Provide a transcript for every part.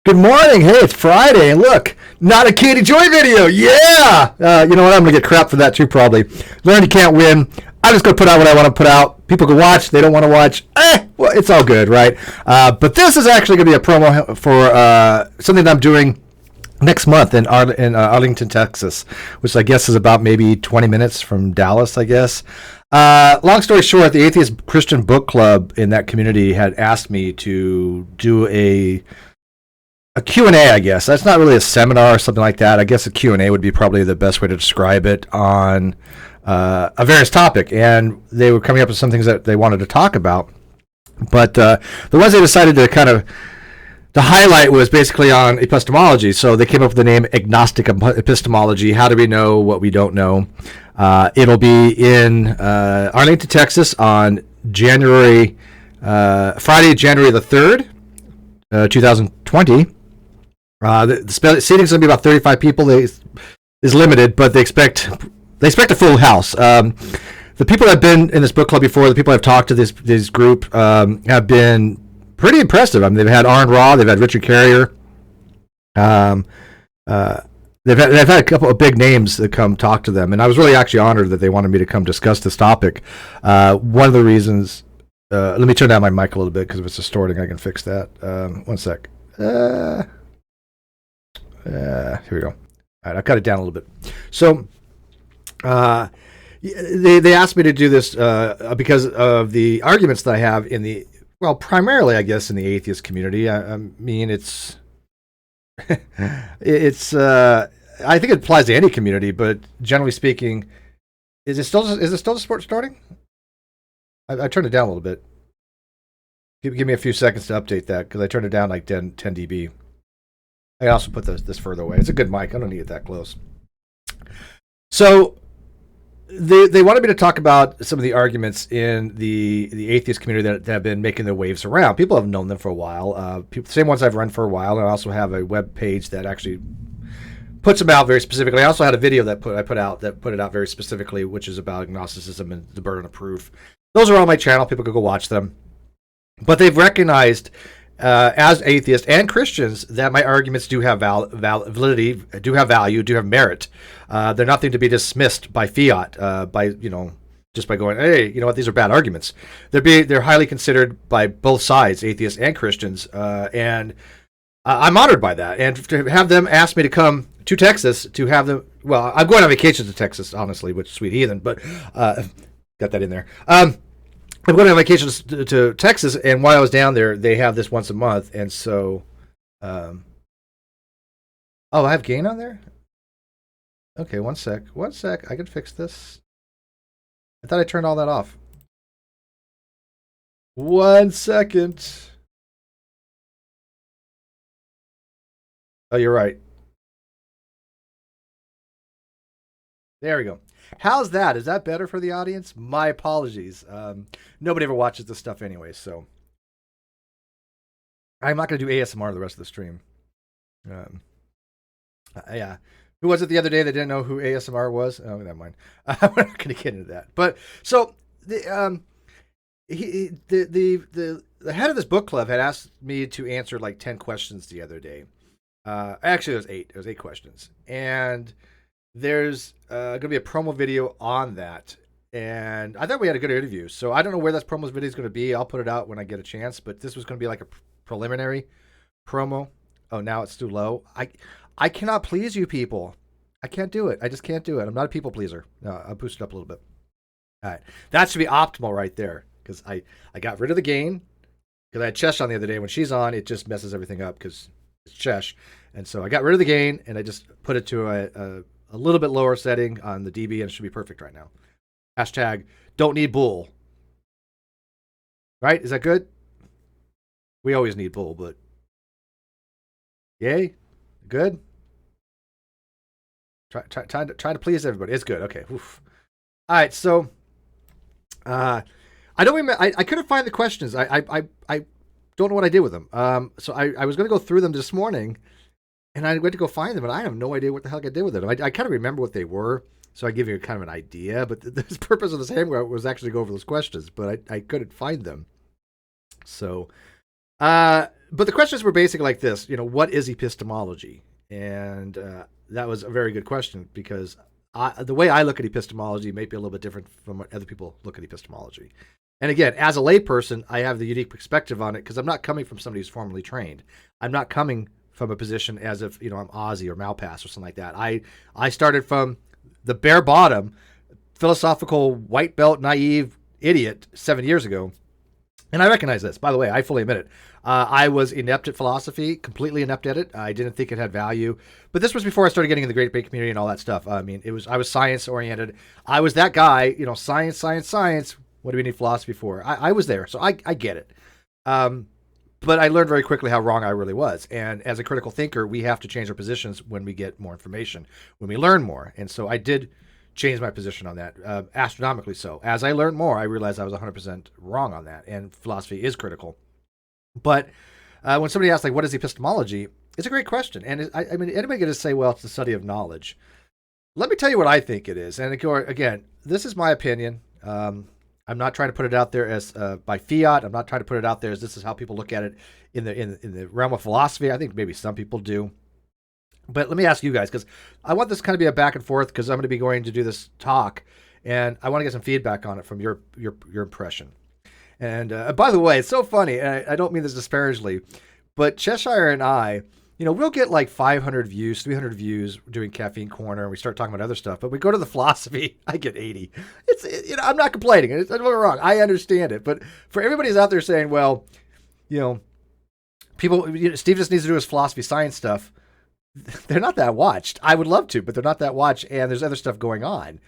Good morning. Hey, it's Friday, and look, not a Katie Joy video. Yeah. You know what? I'm gonna get crap for that too, probably. Learn you can't win. I'm just gonna put out what I want to put out. People can watch. They don't want to watch. Well, it's all good, right? But this is actually gonna be a promo for something that I'm doing next month in Arlington, Texas, which I guess is about maybe 20 minutes from Dallas, I guess. Long story short, the Atheist Christian Book Club in that community had asked me to do a Q&A, I guess. That's not really a seminar or something like that. I guess a Q&A would be probably the best way to describe it on a various topic. And they were coming up with some things that they wanted to talk about. But the ones they decided to kind of to highlight was basically on epistemology. So they came up with the name agnostic epistemology. How do we know what we don't know? It'll be in Arlington, Texas on Friday, January the 3rd, 2020. The seating's going to be about 35 people. Is limited, but they expect a full house. The people that have been in this book club before, the people I've talked to this group have been pretty impressive. I mean, they've had Aaron Raw, they've had Richard Carrier. They've had a couple of big names that come talk to them, and I was really actually honored that they wanted me to come discuss this topic. One of the reasons, let me turn down my mic a little bit because if it's distorting, I can fix that. One sec. Here we go. All right, I've cut it down a little bit. So, they asked me to do this because of the arguments that I have in the, well, primarily, I guess, in the atheist community. I mean, it's I think it applies to any community, but generally speaking, is it still starting? I turned it down a little bit. Give me a few seconds to update that because I turned it down like 10 dB. I also put this further away. It's a good mic. I don't need it that close. So they wanted me to talk about some of the arguments in the atheist community that have been making their waves around. People have known them for a while. Same ones I've run for a while. And I also have a web page that actually puts them out very specifically. I also had a video that I put it out very specifically, which is about agnosticism and the burden of proof. Those are on my channel. People could go watch them. But they've recognized as atheists and Christians that my arguments do have validity, do have value, do have merit. They're nothing to be dismissed by fiat, just by going, hey, you know what, these are bad arguments. They're highly considered by both sides, atheists and Christians, and I'm honored by that. And to have them ask me to come to Texas to have them, well, I'm going on vacation to Texas, honestly, which sweet heathen, but got that in there. I'm going on vacation to Texas, and while I was down there, they have this once a month, and so, I have gain on there? Okay, one sec, I can fix this. I thought I turned all that off. 1 second. Oh, you're right. There we go. How's that? Is that better for the audience? My apologies. Nobody ever watches this stuff anyway, so I'm not going to do ASMR the rest of the stream. Yeah. Who was it the other day that didn't know who ASMR was? Oh, never mind. We're not going to get into that. But so the head of this book club had asked me to answer like 10 questions the other day. Actually, it was 8. It was 8 questions, and there's going to be a promo video on that, and I thought we had a good interview. So I don't know where that promo video is going to be. I'll put it out when I get a chance, but this was going to be like a preliminary promo. Oh, now it's too low. I cannot please you people. I can't do it. I just can't do it. I'm not a people pleaser. No, I'll boost it up a little bit. All right. That should be optimal right there because I got rid of the gain because I had Chesh on the other day. When she's on, it just messes everything up because it's Chesh. And so I got rid of the gain and I just put it to a little bit lower setting on the dB, and it should be perfect right now. Hashtag don't need bull. Right? Is that good? We always need bull, but yay? Good? Try to please everybody. It's good. Okay. Oof. All right. So, I don't remember. I couldn't find the questions. I don't know what I did with them. So I was going to go through them this morning, and I went to go find them, and I have no idea what the heck I did with them. I kind of remember what they were, so I give you kind of an idea. But the purpose of this hangout was actually to go over those questions, but I couldn't find them. So, But the questions were basically like this, what is epistemology? And that was a very good question because the way I look at epistemology may be a little bit different from what other people look at epistemology. And again, as a layperson, I have the unique perspective on it because I'm not coming from somebody who's formally trained. I'm not coming from a position as if, I'm Ozzy or Malpass or something like that. I started from the bare bottom, philosophical white belt naive idiot 7 years ago. And I recognize this. By the way, I fully admit it. I was inept at philosophy, completely inept at it. I didn't think it had value. But this was before I started getting in the Great Debate community and all that stuff. I mean, I was science oriented. I was that guy, science, science, science. What do we need philosophy for? I was there, so I get it. But I learned very quickly how wrong I really was. And as a critical thinker, we have to change our positions when we get more information, when we learn more. And so I did change my position on that, astronomically so. As I learned more, I realized I was 100% wrong on that, and philosophy is critical. But when somebody asks, like, what is epistemology? It's a great question. And I mean, anybody can just say, well, it's the study of knowledge. Let me tell you what I think it is. And again, this is my opinion. I'm not trying to put it out there as by fiat. I'm not trying to put it out there as this is how people look at it in the realm of philosophy. I think maybe some people do. But let me ask you guys, because I want this kind of be a back and forth, because I'm going to be going to do this talk, and I want to get some feedback on it from your impression. And by the way, it's so funny, and I don't mean this disparagingly, but Cheshire and I, we'll get like 500 views, 300 views doing Caffeine Corner, and we start talking about other stuff. But we go to the philosophy, I get 80. I'm not complaining. Don't get me wrong. I understand it. But for everybody who's out there saying, well, people, Steve just needs to do his philosophy science stuff. They're not that watched. I would love to, but they're not that watched, and there's other stuff going on.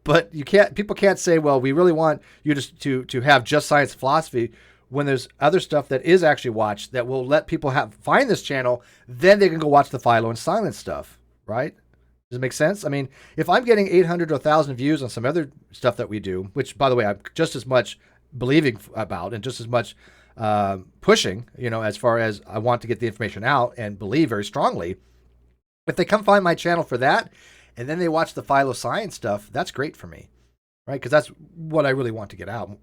But people can't say, well, we really want you to have just science and philosophy when there's other stuff that is actually watched that will let people find this channel. Then they can go watch the Philo and Silence stuff, right? Does it make sense? I mean, if I'm getting 800 to 1,000 views on some other stuff that we do, which, by the way, I'm just as much believing about and just as much pushing, as far as I want to get the information out and believe very strongly. If they come find my channel for that, and then they watch the Philo Science stuff, that's great for me, right? Because that's what I really want to get out.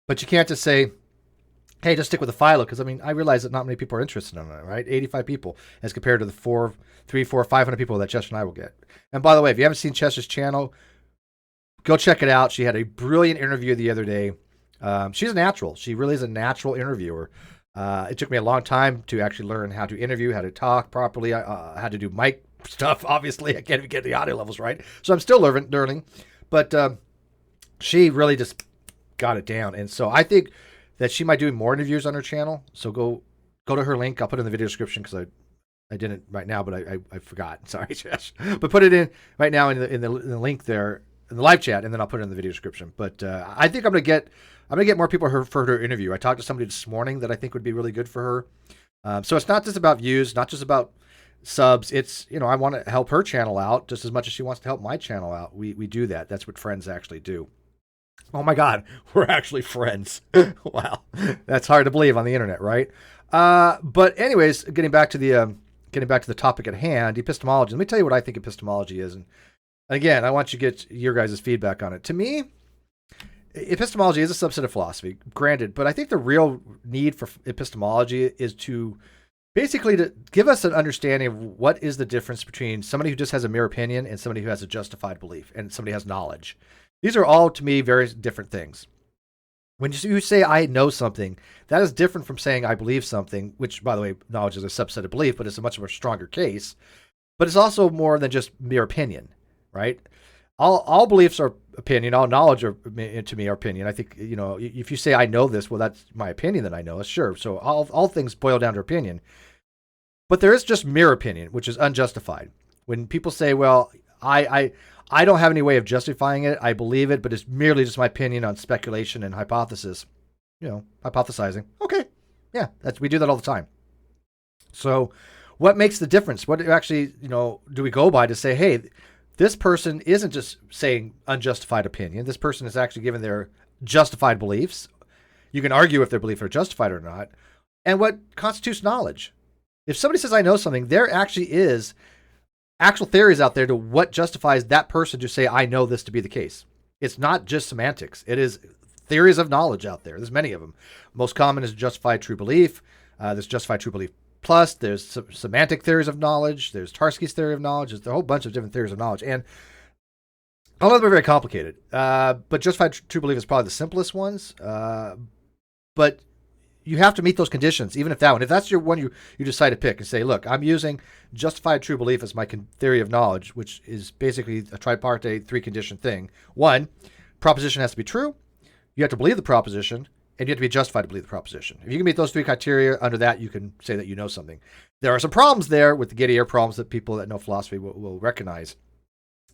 But you can't just say, hey, just stick with the Philo, because, I mean, I realize that not many people are interested in it, right? 85 people as compared to the 500 people that Chester and I will get. And by the way, if you haven't seen Chester's channel, go check it out. She had a brilliant interview the other day. She's a natural. She really is a natural interviewer. It took me a long time to actually learn how to interview, how to talk properly. I had to do mic stuff. Obviously, I can't even get the audio levels right. So I'm still learning. But she really just got it down. And so I think that she might do more interviews on her channel. So go to her link. I'll put it in the video description because I didn't right now, but I forgot. Sorry, Josh. But put it in right now in the link there in the live chat, and then I'll put it in the video description. But I think I'm gonna get more people for her interview. I talked to somebody this morning that I think would be really good for her. So it's not just about views, not just about subs. It's I want to help her channel out just as much as she wants to help my channel out. We do that. That's what friends actually do. Oh my God, we're actually friends. Wow, that's hard to believe on the internet, right? But anyways, getting back to the topic at hand, epistemology. Let me tell you what I think epistemology is, and again, I want you to get your guys' feedback on it. To me, epistemology is a subset of philosophy, granted, but I think the real need for epistemology is to basically to give us an understanding of what is the difference between somebody who just has a mere opinion and somebody who has a justified belief and somebody who has knowledge. These are all, to me, very different things. When you say I know something, that is different from saying I believe something, which, by the way, knowledge is a subset of belief, but it's a much more stronger case. But it's also more than just mere opinion, right? All beliefs are opinion. All knowledge are, to me, are opinion. I think, if you say I know this, well, that's my opinion that I know. Sure. So all things boil down to opinion. But there is just mere opinion, which is unjustified. When people say, well, I don't have any way of justifying it. I believe it, but it's merely just my opinion on speculation and hypothesis. Hypothesizing. Okay. Yeah, we do that all the time. So what makes the difference? What actually, do we go by to say, hey, this person isn't just saying unjustified opinion. This person is actually given their justified beliefs. You can argue if their beliefs are justified or not. And what constitutes knowledge? If somebody says I know something, there actually is actual theories out there to what justifies that person to say I know this to be the case. It's not just semantics. It is theories of knowledge out there. There's many of them. Most common is justified true belief. There's justified true belief plus. There's semantic theories of knowledge. There's Tarski's theory of knowledge. There's a whole bunch of different theories of knowledge. And all of them are very complicated. But justified true belief is probably the simplest ones. But you have to meet those conditions, even if that's your one you decide to pick and say, look, I'm using justified true belief as my theory of knowledge, which is basically a tripartite 3-condition thing. 1, proposition has to be true. You have to believe the proposition, and you have to be justified to believe the proposition. If you can meet those 3 criteria, under that, you can say that you know something. There are some problems there with the Getty Air problems that people that know philosophy will recognize.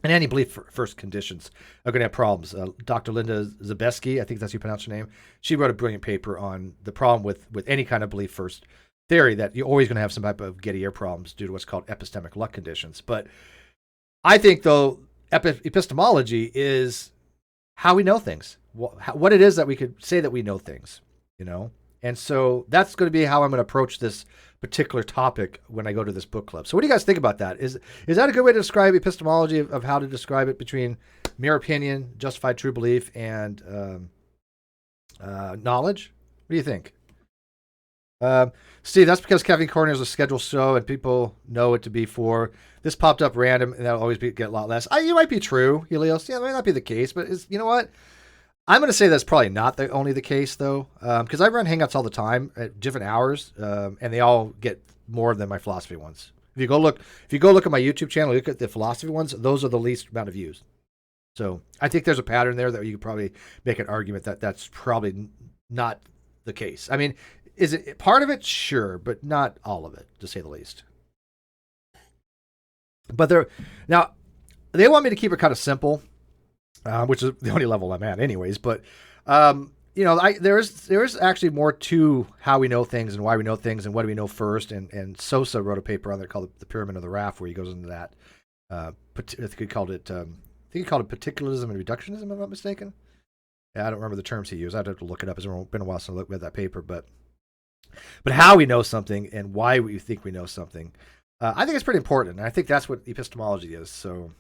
And any belief first conditions are going to have problems. Dr. Linda Zabesky, I think that's how you pronounce her name, she wrote a brilliant paper on the problem with any kind of belief first theory, that you're always going to have some type of Getty Air problems due to what's called epistemic luck conditions. But I think, though, epistemology is how we know things, what it is that we could say that we know things, And so that's going to be how I'm going to approach this particular topic when I go to this book club. So what do you guys think about that? Is that a good way to describe epistemology, of how to describe it between mere opinion, justified true belief, and knowledge? What do you think? Steve, that's because Kevin Corner is a scheduled show and people know it to be for. This popped up random and that'll always get a lot less. You might be true, Helios. Yeah, that might not be the case, but you know what? I'm going to say that's probably not only the case, though, because I run hangouts all the time at different hours, and they all get more than my philosophy ones. If you go look at my YouTube channel, look at the philosophy ones; those are the least amount of views. So I think there's a pattern there that you could probably make an argument that that's probably not the case. I mean, is it part of it? Sure, but not all of it, to say the least. But now they want me to keep it kind of simple. Which is the only level I'm at anyways. But, there is actually more to how we know things and why we know things and what do we know first. And Sosa wrote a paper on there called The Pyramid of the Raft, where he goes into that. I think he called it particularism and reductionism, if I'm not mistaken. Yeah, I don't remember the terms he used. I'd have to look it up. It's been a while since I looked at that paper. But how we know something and why we think we know something, I think it's pretty important. And I think that's what epistemology is. So...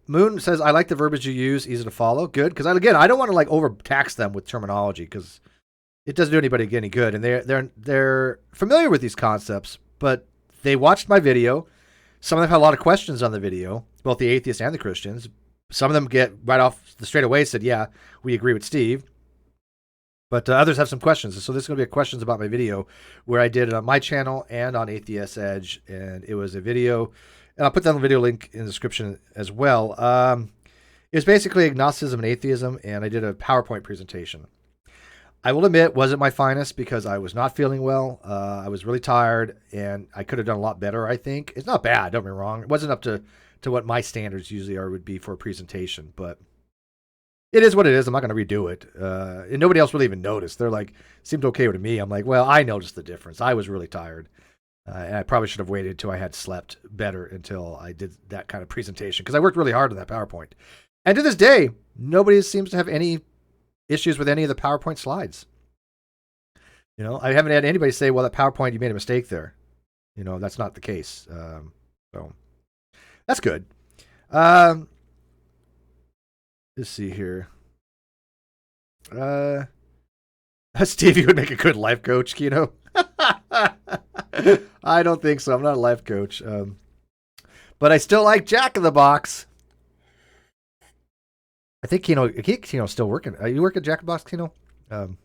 Moon says, I like the verbiage you use, easy to follow. Good, because I don't want to overtax them with terminology, because it doesn't do anybody any good. And they're familiar with these concepts, but they watched my video. Some of them had a lot of questions on the video, both the atheists and the Christians. Some of them get right off the straight away said, yeah, we agree with Steve. But others have some questions. So this is going to be questions about my video, where I did it on my channel and on Atheist Edge. And it was a video, and I'll put down the video link in the description as well. It's basically agnosticism and atheism, and I did a PowerPoint presentation. I will admit, wasn't my finest because I was not feeling well. I was really tired, and I could have done a lot better, I think. It's not bad, don't get me wrong. It wasn't up to what my standards usually would be for a presentation, but it is what it is. I'm not going to redo it. And nobody else really even noticed. They're like, seemed okay with me. I'm like, well, I noticed the difference. I was really tired. And I probably should have waited until I had slept better until I did that kind of presentation, because I worked really hard on that PowerPoint. And to this day, nobody seems to have any issues with any of the PowerPoint slides. I haven't had anybody say, well, that PowerPoint, you made a mistake there. That's not the case. So that's good. Let's see here. Stevie would make a good life coach, Kino. I don't think so. I'm not a life coach. But I still like Jack in the Box. I think Kino's still working. You work at Jack in the Box, Kino? I'm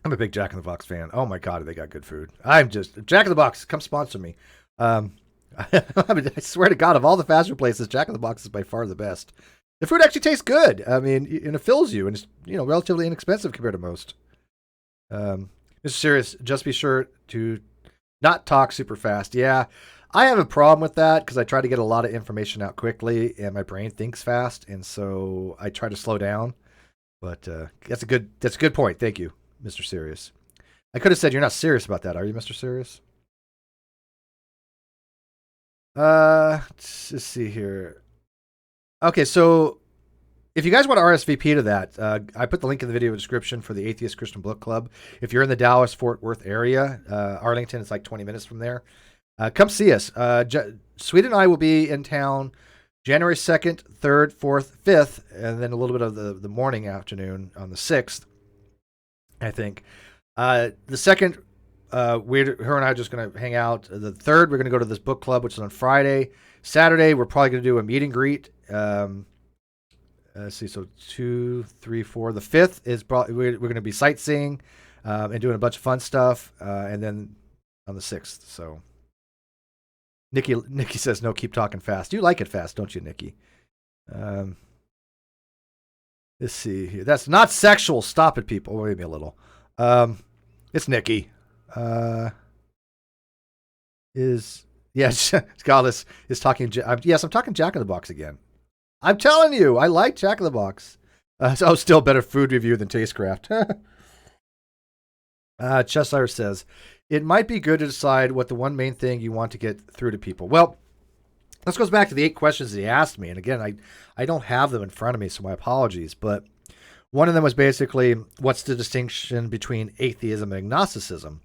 a big Jack in the Box fan. Oh my God, they got good food. Jack in the Box, come sponsor me. I swear to God, of all the fast food places, Jack in the Box is by far the best. The food actually tastes good. I mean, and it fills you, and it's relatively inexpensive compared to most. Mr. Serious, just be sure to not talk super fast. Yeah, I have a problem with that because I try to get a lot of information out quickly, and my brain thinks fast, and so I try to slow down. But that's a good point. Thank you, Mr. Serious. I could have said you're not serious about that, are you, Mr. Serious? Let's see here. Okay, so if you guys want to RSVP to that, I put the link in the video description for the Atheist Christian Book Club. If you're in the Dallas-Fort Worth area, Arlington, it's like 20 minutes from there. Come see us. Sweden and I will be in town January 2nd, 3rd, 4th, 5th, and then a little bit of the morning afternoon on the 6th, I think. The 2nd, her and I are just going to hang out. The 3rd, we're going to go to this book club, which is on Friday. Saturday, we're probably going to do a meet and greet. Let's see, so 2, 3, 4. The 5th is probably we're going to be sightseeing and doing a bunch of fun stuff, and then on the 6th. So Nikki says no, keep talking fast. You like it fast, don't you, Nikki? Let's see here. That's not sexual. Stop it, people. Wait me a little. It's Nikki. Scottless is talking. Yes, I'm talking Jack in the Box again. I'm telling you, I like Jack in the Box. So still better food review than Tastecraft. Cheshire says, it might be good to decide what the one main thing you want to get through to people. Well, this goes back to the 8 questions that he asked me. And again, I don't have them in front of me, so my apologies. But one of them was basically, what's the distinction between atheism and agnosticism?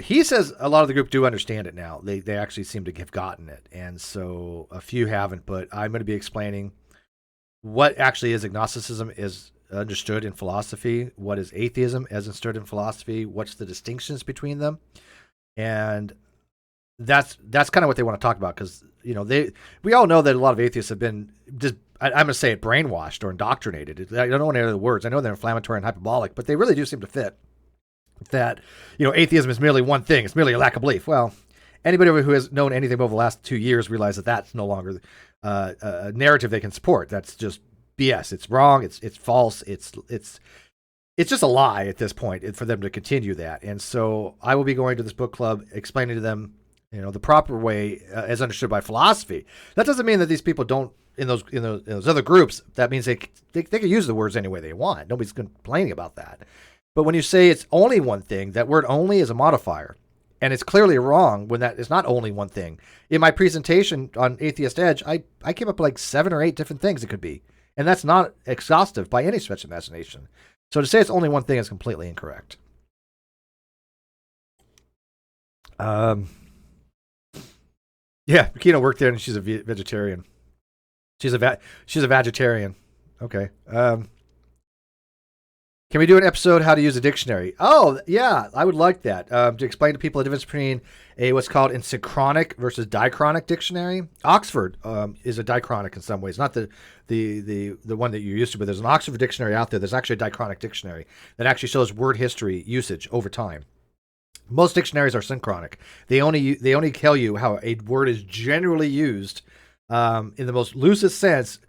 He says a lot of the group do understand it now. They actually seem to have gotten it. And so a few haven't, but I'm going to be explaining what actually is agnosticism is understood in philosophy, what is atheism as understood in philosophy, what's the distinctions between them. And that's kind of what they want to talk about, because we all know that a lot of atheists have been just, I'm going to say it, brainwashed or indoctrinated. I don't know any other words. I know they're inflammatory and hyperbolic, but they really do seem to fit. That atheism is merely one thing. It's merely a lack of belief. Well, anybody who has known anything over the last 2 years realizes that that's no longer a narrative they can support. That's just BS. It's wrong. It's false. It's just a lie at this point for them to continue that. And so I will be going to this book club, explaining to them, the proper way as understood by philosophy. That doesn't mean that these people don't in those other groups. That means they can use the words any way they want. Nobody's complaining about that. But when you say it's only one thing, that word only is a modifier. And it's clearly wrong when that is not only one thing. In my presentation on Atheist Edge, I came up with like 7 or 8 different things it could be. And that's not exhaustive by any stretch of imagination. So to say it's only one thing is completely incorrect. Yeah, Makina worked there and she's a vegetarian. She's a vegetarian. Okay. Can we do an episode how to use a dictionary? Oh, yeah, I would like that. To explain to people the difference between what's called a synchronic versus dichronic dictionary. Oxford is a dichronic in some ways, not the one that you're used to, but there's an Oxford dictionary out there. There's actually a dichronic dictionary that actually shows word history usage over time. Most dictionaries are synchronic. They only tell you how a word is generally used in the most loosest sense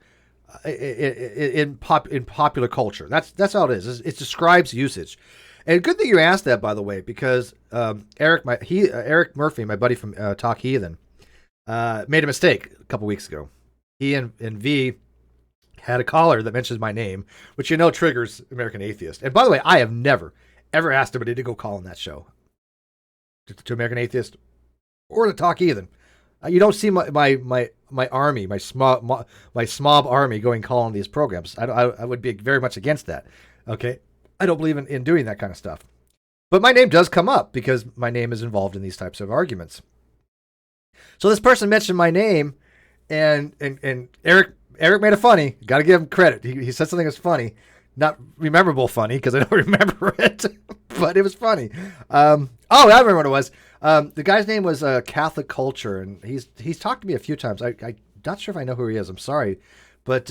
in popular culture. That's how it is. It describes usage. And good thing you asked that, by the way, because Eric Murphy, my buddy from Talk Heathen, made a mistake a couple weeks ago. He and V had a caller that mentions my name, which triggers American Atheist. And by the way, I have never, ever asked anybody to go call on that show. To American Atheist or to Talk Heathen. You don't see my army, my smob army going calling these programs. I would be very much against that. Okay, I don't believe in doing that kind of stuff. But my name does come up because my name is involved in these types of arguments. So this person mentioned my name, and Eric made it funny. Got to give him credit. He said something that's funny, not rememberable funny because I don't remember it, but it was funny. I remember what it was. The guy's name was Catholic Culture, and he's talked to me a few times. I'm not sure if I know who he is. I'm sorry, but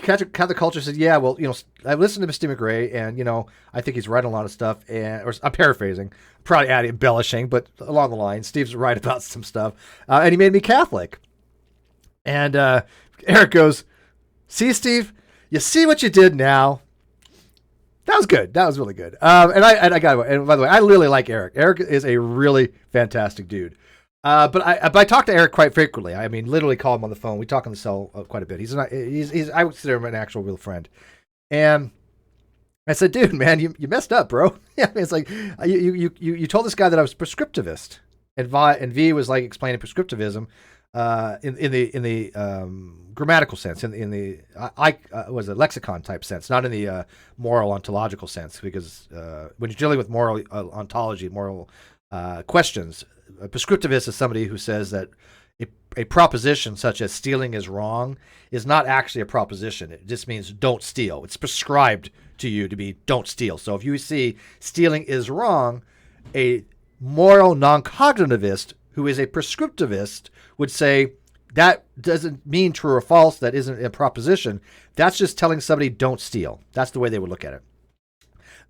Catholic Culture said, yeah, well, I listened to Mr. McRae, and I think he's right on a lot of stuff. Or I'm paraphrasing, probably embellishing, but along the line, Steve's right about some stuff, and he made me Catholic. And Eric goes, "See, Steve, you see what you did now." That was good. That was really good. And I got it. And by the way, I really like Eric. Eric is a really fantastic dude. But I talk to Eric quite frequently. I mean, literally call him on the phone. We talk on the cell quite a bit. He's I would consider him an actual real friend. And I said, dude, man, you messed up, bro. Yeah, it's like you told this guy that I was prescriptivist, and V was like explaining prescriptivism in the grammatical sense, in the was a lexicon type sense, not in the moral ontological sense, because when you're dealing with moral ontology, moral questions, a prescriptivist is somebody who says that a proposition such as stealing is wrong is not actually a proposition. It just means don't steal. It's prescribed to you to be don't steal. So if you see stealing is wrong, a moral non-cognitivist who is a prescriptivist would say that doesn't mean true or false. That isn't a proposition. That's just telling somebody don't steal. That's the way they would look at it.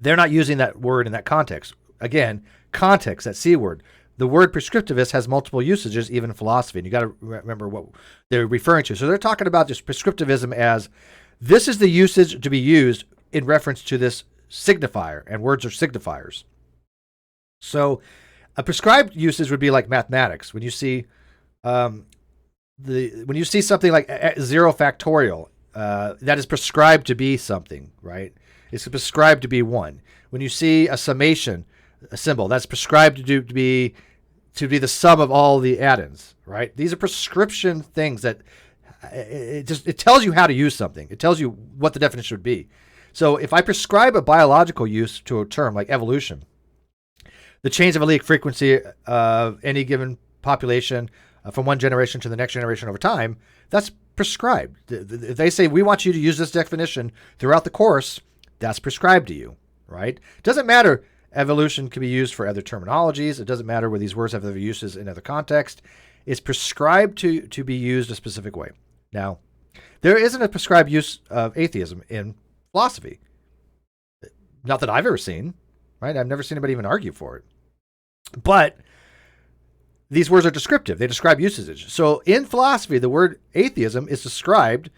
They're not using that word in that context. Again, context, that C word. The word prescriptivist has multiple usages, even in philosophy, and you got to remember what they're referring to. So they're talking about this prescriptivism as this is the usage to be used in reference to this signifier, and words are signifiers. So a prescribed usage would be like mathematics. When you see when you see something like 0 factorial, that is prescribed to be something, right? It's prescribed to be 1. When you see a summation, a symbol, that's prescribed to be the sum of all the addends, right? These are prescription things that it tells you how to use something. It tells you what the definition would be. So if I prescribe a biological use to a term like evolution, the change of allelic frequency of any given population from one generation to the next generation over time, that's prescribed. If they say, we want you to use this definition throughout the course, that's prescribed to you, right? Doesn't matter. Evolution can be used for other terminologies. It doesn't matter where these words have other uses in other contexts. It's prescribed to be used a specific way. Now, there isn't a prescribed use of atheism in philosophy. Not that I've ever seen, right? I've never seen anybody even argue for it. But these words are descriptive. They describe usage. So in philosophy, the word atheism is described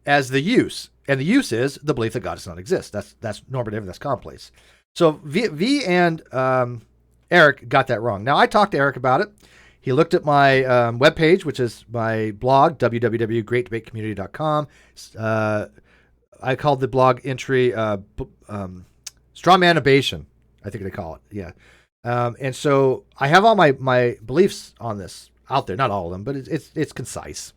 as the use. And the use is the belief that God does not exist. That's normative and that's commonplace. So V and Eric got that wrong. Now, I talked to Eric about it. He looked at my webpage, which is my blog, www.greatdebatecommunity.com. I called the blog entry strawman abation, I think they call it. Yeah. And so I have all my beliefs on this out there. Not all of them, but it's concise.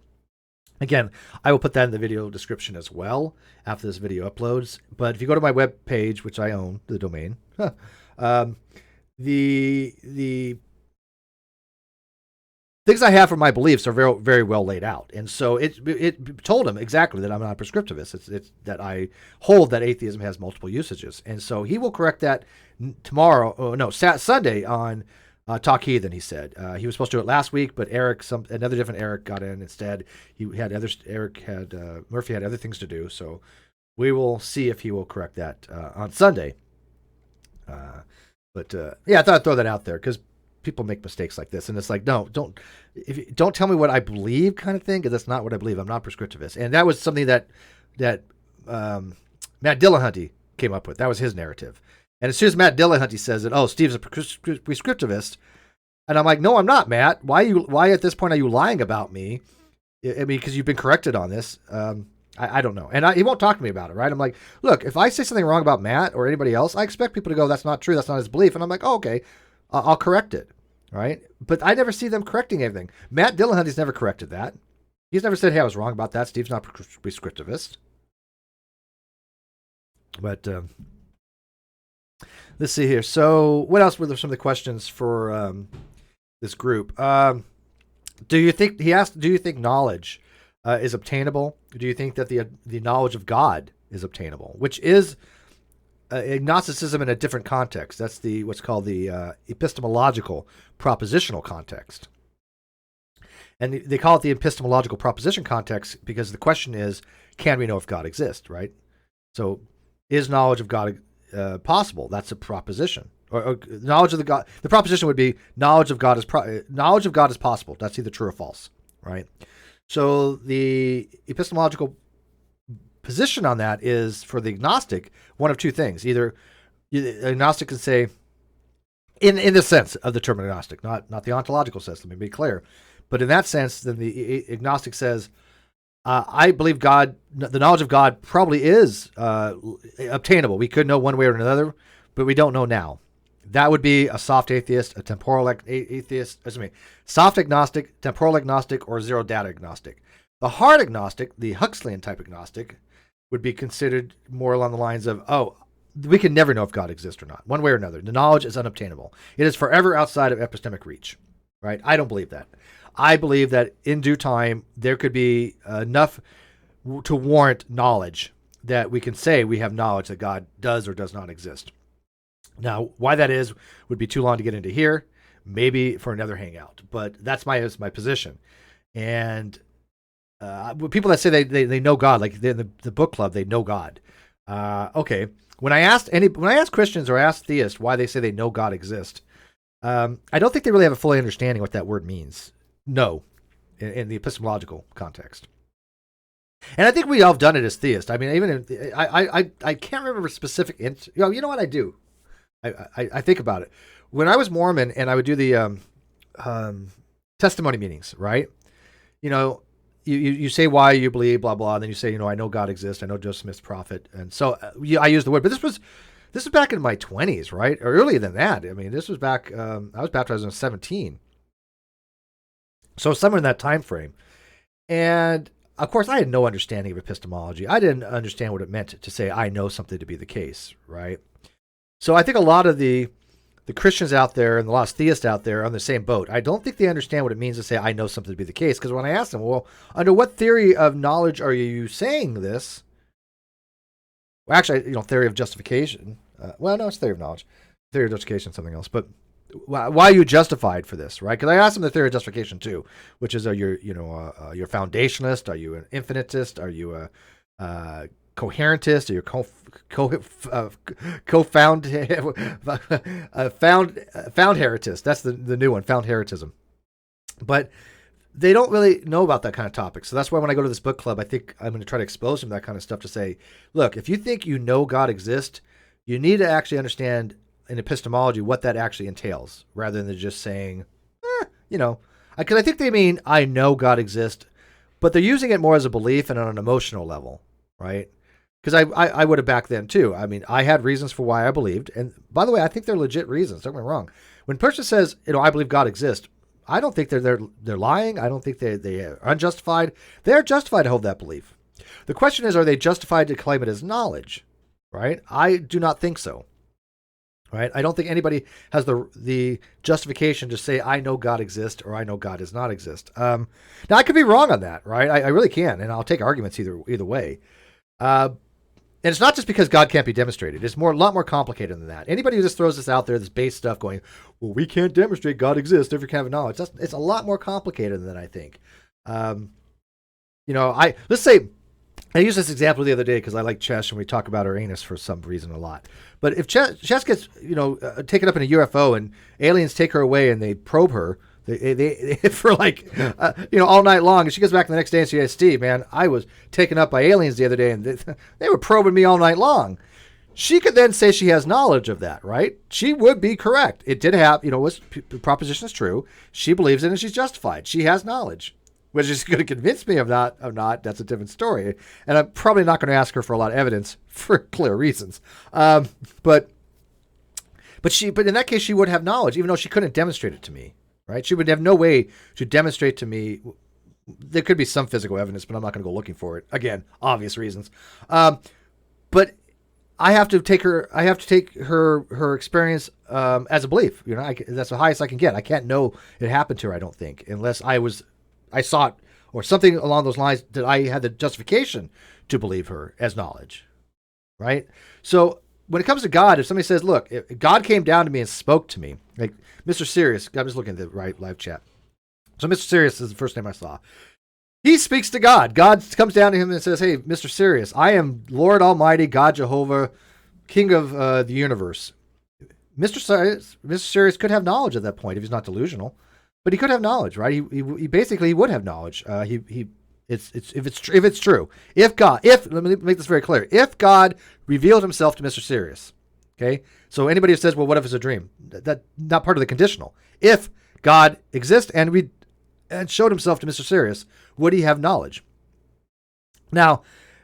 Again, I will put that in the video description as well after this video uploads. But if you go to my web page, which I own the domain, the things I have for my beliefs are very, very well laid out. And so it told him exactly that I'm not a prescriptivist. It's that I hold that atheism has multiple usages. And so he will correct that Sunday on Talk Heathen, he said. He was supposed to do it last week, but another different Eric got in instead. Murphy had other things to do, so we will see if he will correct that on Sunday. I thought I'd throw that out there because people make mistakes like this, and it's like, no, don't tell me what I believe, kind of thing, because that's not what I believe. I'm not prescriptivist, and that was something that Matt Dillahunty came up with. That was his narrative. And as soon as Matt Dillahunty says that, Steve's a prescriptivist, and I'm like, no, I'm not, Matt. Why at this point are you lying about me? I mean, because you've been corrected on this. I don't know. And he won't talk to me about it, right? I'm like, look, if I say something wrong about Matt or anybody else, I expect people to go, that's not true. That's not his belief. And I'm like, okay, I'll correct it, right? But I never see them correcting anything. Matt Dillahunty's never corrected that. He's never said, hey, I was wrong about that. Steve's not prescriptivist. But let's see here. So what else were there some of the questions for this group? Do you think knowledge is obtainable? Do you think that the knowledge of God is obtainable? Which is agnosticism in a different context. That's what's called the epistemological propositional context. And they call it the epistemological proposition context because the question is, can we know if God exists, right? So is knowledge of God possible? That's a proposition. Or knowledge of the God. The proposition would be knowledge of God is possible. That's either true or false, right? So the epistemological position on that is, for the agnostic, one of two things. Either agnostic can say, in the sense of the term agnostic, not the ontological sense, let me be clear, but in that sense, then the agnostic says, I believe God, the knowledge of God probably is obtainable. We could know one way or another, but we don't know now. That would be a soft atheist, a temporal atheist, soft agnostic, temporal agnostic, or zero data agnostic. The hard agnostic, the Huxleyan type agnostic, would be considered more along the lines of, we can never know if God exists or not, one way or another. The knowledge is unobtainable. It is forever outside of epistemic reach, right? I don't believe that. I believe that in due time, there could be enough to warrant knowledge that we can say we have knowledge that God does or does not exist. Now, why that is would be too long to get into here, maybe for another hangout, but that's my position. And people that say they know God, like the book club, they know God. Okay. When I ask Christians or ask theists why they say they know God exists, I don't think they really have a fully understanding what that word means. No, in the epistemological context. And I think we all have done it as theists. I mean, even I can't remember specific. You know what I do? I think about it. When I was Mormon and I would do the testimony meetings, right? You say why you believe, blah blah, and then you say, I know God exists. I know Joseph Smith's prophet, and so I use the word. But this was back in my 20s, right, or earlier than that. I mean, this was back. I was baptized when I was 17, so somewhere in that time frame, and of course, I had no understanding of epistemology. I didn't understand what it meant to say I know something to be the case, right? So I think a lot of the Christians out there and a lot of theists out there are on the same boat. I don't think they understand what it means to say I know something to be the case. Because when I ask them, well, under what theory of knowledge are you saying this? Well, actually, theory of justification. No, it's theory of knowledge. Theory of justification is something else. But why are you justified for this, right? Because I asked them the theory of justification too, which is, are you, you're foundationalist? Are you an infinitist? Are you a coherentist? Are you found heretist? That's the new one, found heretism. But they don't really know about that kind of topic. So that's why when I go to this book club, I think I'm going to try to expose them to that kind of stuff to say, look, if you think you know God exists, you need to actually understand in epistemology what that actually entails, rather than just saying, because I think they mean I know God exists, but they're using it more as a belief and on an emotional level, right? Because I would have back then too. I mean, I had reasons for why I believed, and by the way, I think they're legit reasons. Don't get me wrong. When a person says, I believe God exists, I don't think they're lying. I don't think they are unjustified. They're justified to hold that belief. The question is, are they justified to claim it as knowledge? Right? I do not think so. Right? I don't think anybody has the justification to say I know God exists or I know God does not exist. Now I could be wrong on that, right? I really can, and I'll take arguments either way. And it's not just because God can't be demonstrated. It's a lot more complicated than that. Anybody who just throws this out there, this base stuff going, well, we can't demonstrate God exists, every kind of knowledge. It's a lot more complicated than I think. Let's say, I used this example the other day because I like Chesh and we talk about her anus for some reason a lot. But if Chesh gets, taken up in a UFO and aliens take her away and they probe her, they for all night long, and she goes back the next day and she says, Steve, man, I was taken up by aliens the other day and they were probing me all night long. She could then say she has knowledge of that, right? She would be correct. It did have, the proposition is true. She believes in it and she's justified. She has knowledge. Whether she's going to convince me of not, that's a different story. And I'm probably not going to ask her for a lot of evidence for clear reasons. But in that case, she would have knowledge, even though she couldn't demonstrate it to me. Right? She would have no way to demonstrate to me. There could be some physical evidence, but I'm not going to go looking for it. Again, obvious reasons. But I have to take her. I have to take her experience as a belief. That's the highest I can get. I can't know it happened to her. I don't think, unless I saw it or something along those lines that I had the justification to believe her as knowledge. Right? So when it comes to God, if somebody says, look, if God came down to me and spoke to me, like Mr. Sirius, I'm just looking at the right live chat. So Mr. Sirius is the first name I saw. He speaks to God. God comes down to him and says, hey, Mr. Sirius, I am Lord Almighty, God Jehovah, King of the universe. Mr. Sirius could have knowledge at that point if he's not delusional, but he could have knowledge, right? He basically would have knowledge. If it's true. Let me make this very clear. If God revealed himself to Mr. Sirius, okay? So anybody who says, well, what if it's a dream? That's not part of the conditional. If God exists and showed himself to Mr. Sirius, would he have knowledge? Now,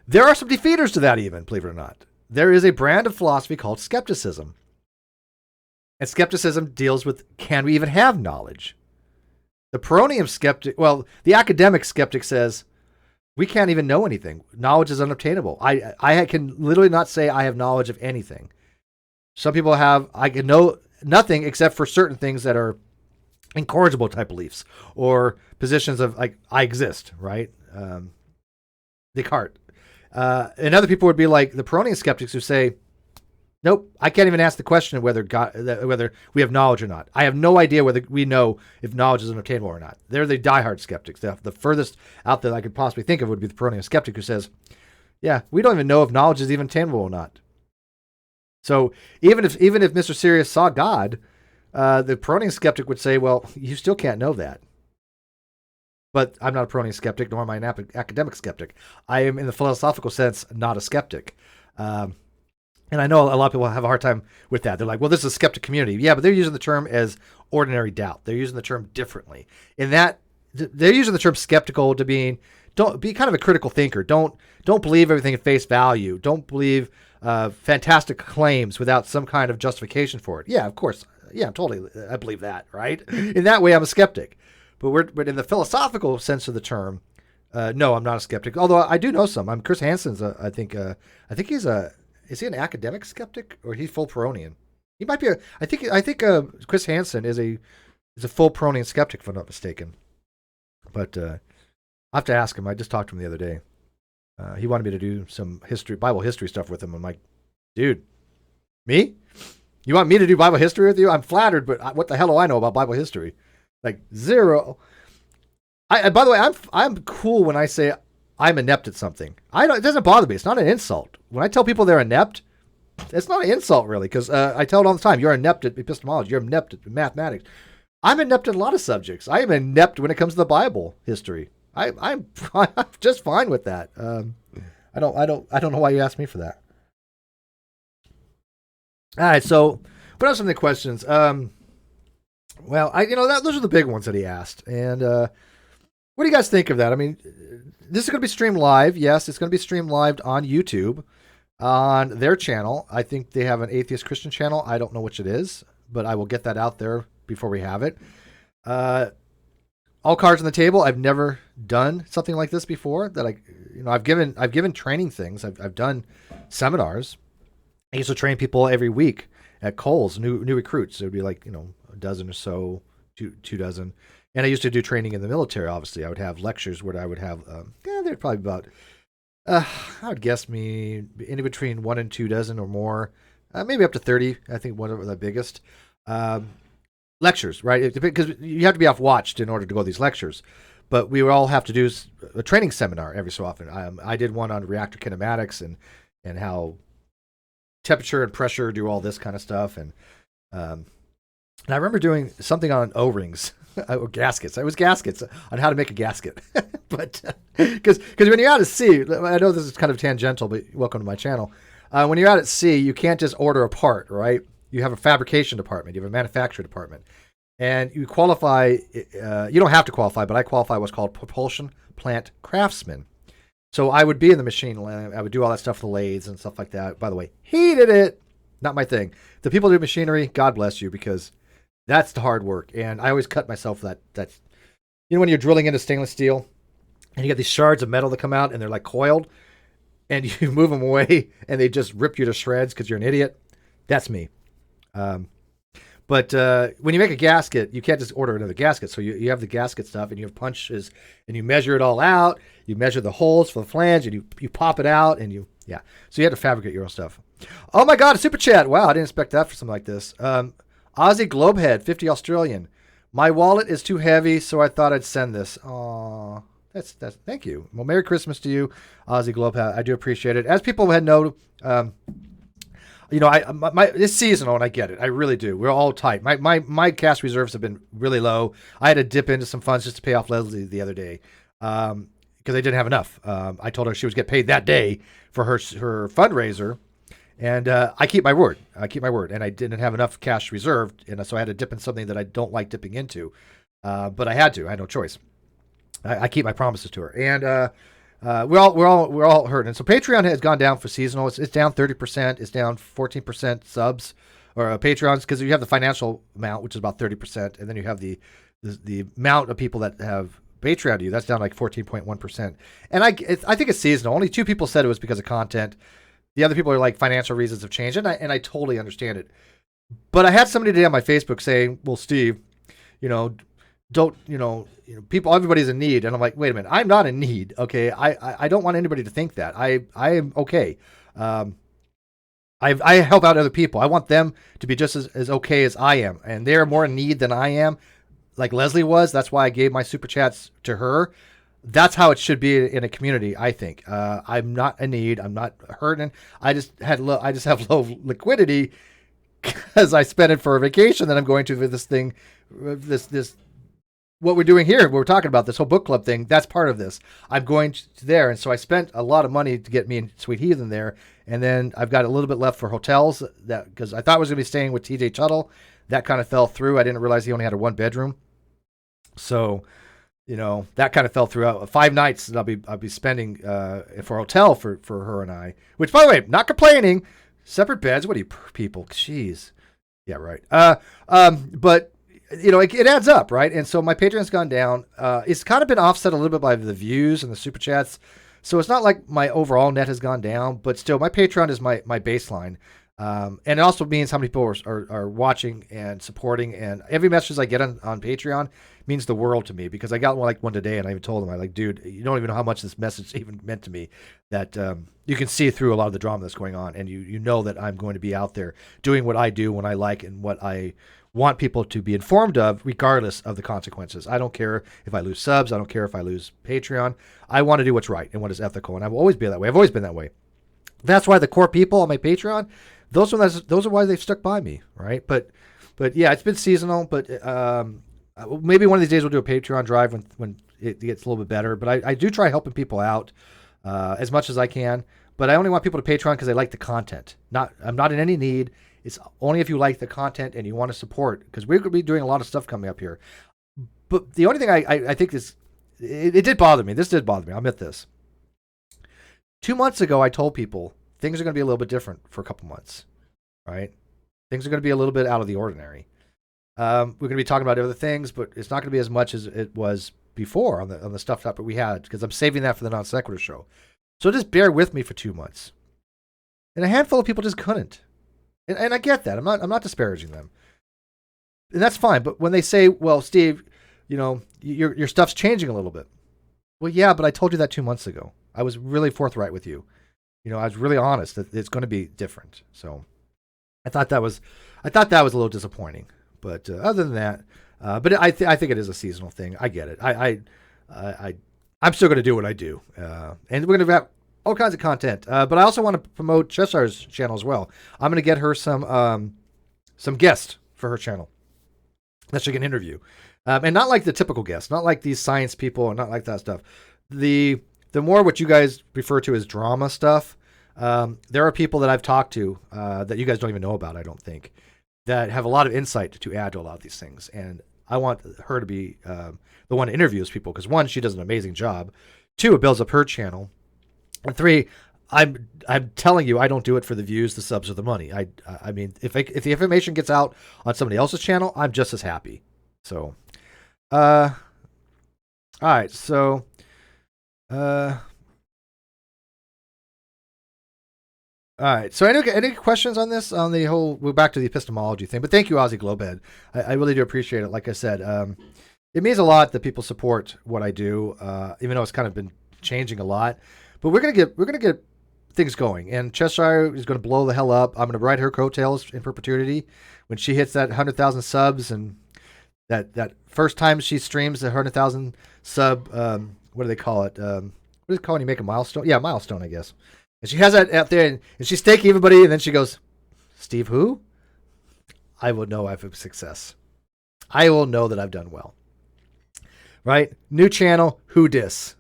there are some defeaters to that even, believe it or not. There is a brand of philosophy called skepticism. And skepticism deals with, can we even have knowledge? The Peronium skeptic, the academic skeptic says, we can't even know anything. Knowledge is unobtainable. I can literally not say I have knowledge of anything. Some people I can know nothing except for certain things that are incorrigible type beliefs, or positions of like I exist, right? Descartes. And other people would be like the Pyrrhonian skeptics who say, nope, I can't even ask the question of whether we have knowledge or not. I have no idea whether we know if knowledge is unobtainable or not. They're the diehard skeptics. The furthest out that I could possibly think of would be the Pyrrhonian skeptic who says, yeah, we don't even know if knowledge is even attainable or not. So even if Mr. Sirius saw God, the Pyrrhonian skeptic would say, well, you still can't know that. But I'm not a Pyrrhonian skeptic, nor am I an academic skeptic. I am, in the philosophical sense, not a skeptic. And I know a lot of people have a hard time with that. They're like, well, this is a skeptic community. Yeah, but they're using the term as ordinary doubt. They're using the term differently. In that, they're using the term skeptical to being, don't be kind of a critical thinker. Don't believe everything at face value. Don't believe fantastic claims without some kind of justification for it. Yeah, of course. Yeah, totally. I believe that, right? In that way, I'm a skeptic. But in the philosophical sense of the term, no, I'm not a skeptic. Although I do know some. Chris Hansen's. I think he's a. Is he an academic skeptic or he's full Pyrrhonian? He might be. I think Chris Hansen is a full Pyrrhonian skeptic, if I'm not mistaken. But I have to ask him. I just talked to him the other day. He wanted me to do some Bible history stuff with him. I'm like, dude, me? You want me to do Bible history with you? I'm flattered, but what the hell do I know about Bible history? Like zero. By the way, I'm cool when I say I'm inept at something. It doesn't bother me. It's not an insult. When I tell people they're inept, it's not an insult really, because I tell it all the time. You're inept at epistemology. You're inept at mathematics. I'm inept at a lot of subjects. I am inept when it comes to the Bible history. I'm just fine with that. I don't know why you asked me for that. All right, so what are some of the questions? Well, those are the big ones that he asked. And what do you guys think of that? I mean, this is going to be streamed live. Yes, it's going to be streamed live on YouTube on their channel. I think they have an Atheist Christian channel. I don't know which it is, but I will get that out there before we have it. All cards on the table. I've never done something like this before. I've given training things. I've done seminars. I used to train people every week at Kohl's, new recruits. It would be like, a dozen or so, two dozen. And I used to do training in the military, obviously. I would have lectures where I would have, there'd probably about, I would guess me in between 1 and 2 dozen or more, maybe up to 30, I think one of the biggest. Lectures, right? Because you have to be off watch in order to go to these lectures. But we would all have to do a training seminar every so often. I did one on reactor kinematics and how temperature and pressure do all this kind of stuff. And I remember doing something on O-rings or gaskets. It was gaskets on how to make a gasket. But because when you're out at sea, I know this is kind of tangential, but welcome to my channel. When you're out at sea, you can't just order a part, right? You have a fabrication department. You have a manufacturing department. And you qualify, you don't have to qualify, but I qualify what's called propulsion plant craftsman. So I would be in the machine lab. I would do all that stuff, the lathes and stuff like that. By the way, he did it. Not my thing. The people who do machinery, God bless you, because that's the hard work. And I always cut myself that. That's, when you're drilling into stainless steel and you get these shards of metal that come out and they're like coiled and you move them away and they just rip you to shreds because you're an idiot. That's me. But when you make a gasket, you can't just order another gasket. So you have the gasket stuff and you have punches and you measure it all out. You measure the holes for the flange and you pop it out and So you have to fabricate your own stuff. Oh my God, a super chat. Wow, I didn't expect that for something like this. Aussie Globehead, 50 Australian. My wallet is too heavy, so I thought I'd send this. Aw, that's thank you. Well, Merry Christmas to you, Aussie Globehead. I do appreciate it. As people had known, it's seasonal, and I get it. I really do. We're all tight. My cash reserves have been really low. I had to dip into some funds just to pay off Leslie the other day because I didn't have enough. I told her she was get paid that day for her fundraiser, and I keep my word. And I didn't have enough cash reserved, and so I had to dip in something that I don't like dipping into. But I had to. I had no choice. I keep my promises to her, and we're all hurting. And so Patreon has gone down for seasonal. It's down 30%. It's down 14% subs or Patreons because you have the financial amount, which is about 30%, and then you have the amount of people that have Patreon to you. That's down like 14.1%. And I think it's seasonal. Only 2 people said it was because of content. The other people are like financial reasons have changed, and I totally understand it. But I had somebody today on my Facebook saying, "Well, Steve, you know, don't, people, everybody's in need. And I'm like, wait a minute, I'm not in need. Okay. I don't want anybody to think that I am okay. I help out other people. I want them to be just as okay as I am. And they're more in need than I am. Like Leslie was. That's why I gave my super chats to her. That's how it should be in a community, I think. I'm not in need. I'm not hurting. I just have low liquidity because I spent it for a vacation that I'm going to for this thing, this what we're doing here. We're talking about this whole book club thing. That's part of this. I'm going to there, and so I spent a lot of money to get me and Sweet Heathen there, and then I've got a little bit left for hotels that because I thought I was going to be staying with TJ Tuttle. That kind of fell through. I didn't realize he only had a 1-bedroom, so. That kind of fell through. 5 nights that I'll be spending for a hotel for her and I. Which, by the way, not complaining. Separate beds. What are you people? Jeez. Yeah, right. But it adds up, right? And so my Patreon's gone down. It's kind of been offset a little bit by the views and the super chats. So it's not like my overall net has gone down, but still, my Patreon is my baseline. And it also means how many people are watching and supporting. And every message I get on Patreon means the world to me because I got one today and I even told them, dude, you don't even know how much this message even meant to me, that you can see through a lot of the drama that's going on. And you know that I'm going to be out there doing what I do when I like and what I want people to be informed of, regardless of the consequences. I don't care if I lose subs. I don't care if I lose Patreon. I want to do what's right and what is ethical. And I will always be that way. I've always been that way. That's why the core people on my Patreon, those are why they've stuck by me, right? But yeah, it's been seasonal. But maybe one of these days we'll do a Patreon drive when it gets a little bit better. But I do try helping people out as much as I can. But I only want people to Patreon because they like the content. I'm not in any need. It's only if you like the content and you want to support, because we're going to be doing a lot of stuff coming up here. But the only thing I think is, it did bother me. This did bother me. I'll admit this. 2 months ago, I told people things are going to be a little bit different for a couple months, right? Things are going to be a little bit out of the ordinary. We're going to be talking about other things, but it's not going to be as much as it was before on the stuff that we had, because I'm saving that for the Non Sequitur show. So just bear with me for 2 months. And a handful of people just couldn't. And I get that. I'm not disparaging them. And that's fine. But when they say, well, Steve, your stuff's changing a little bit. Well, yeah, but I told you that 2 months ago. I was really forthright with you. I was really honest that it's going to be different. So I thought that was a little disappointing. But other than that, but I think it is a seasonal thing. I get it. I'm still going to do what I do. And we're going to have all kinds of content. But I also want to promote Cheshire's channel as well. I'm going to get her some guests for her channel that she can interview. And not like the typical guests, not like these science people, and not like that stuff. The more what you guys refer to as drama stuff, there are people that I've talked to that you guys don't even know about, I don't think, that have a lot of insight to add to a lot of these things. And I want her to be the one to interview those people because, 1, she does an amazing job. 2, it builds up her channel. And 3, I'm telling you, I don't do it for the views, the subs, or the money. I mean, if the information gets out on somebody else's channel, I'm just as happy. So, all right. So, all right. So, any questions on this? On the whole, we're back to the epistemology thing. But thank you, Ozzy Globhead. I really do appreciate it. Like I said, it means a lot that people support what I do, even though it's kind of been changing a lot. But we're gonna get things going, and Cheshire is going to blow the hell up. I'm going to ride her coattails in perpetuity when she hits that 100,000 subs, and that first time she streams the 100,000 sub. What do they call it? What is it called when you make a milestone? Yeah, milestone, I guess. And she has that out there, and she's thanking everybody, and then she goes, "Steve, who?" I will know I've had success. I will know that I've done well. Right? New channel, who dis?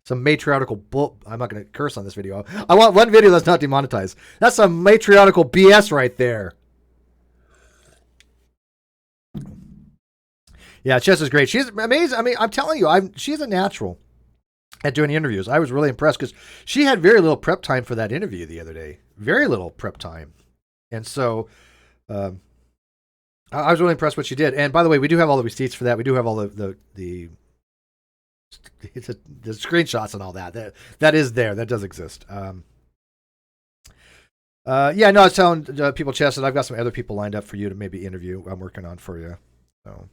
Some matriarchal bull. I'm not going to curse on this video. I want one video that's not demonetized. That's some matriarchal BS right there. Yeah, Chess is great. She's amazing. I mean, I'm telling you, she's a natural at doing interviews. I was really impressed because she had very little prep time for that interview the other day. Very little prep time. And so I was really impressed what she did. And by the way, we do have all the receipts for that. We do have all the screenshots and all that. That is there. That does exist. Yeah, no, I was telling people, Chess, that I've got some other people lined up for you to maybe interview. I'm working on for you. So,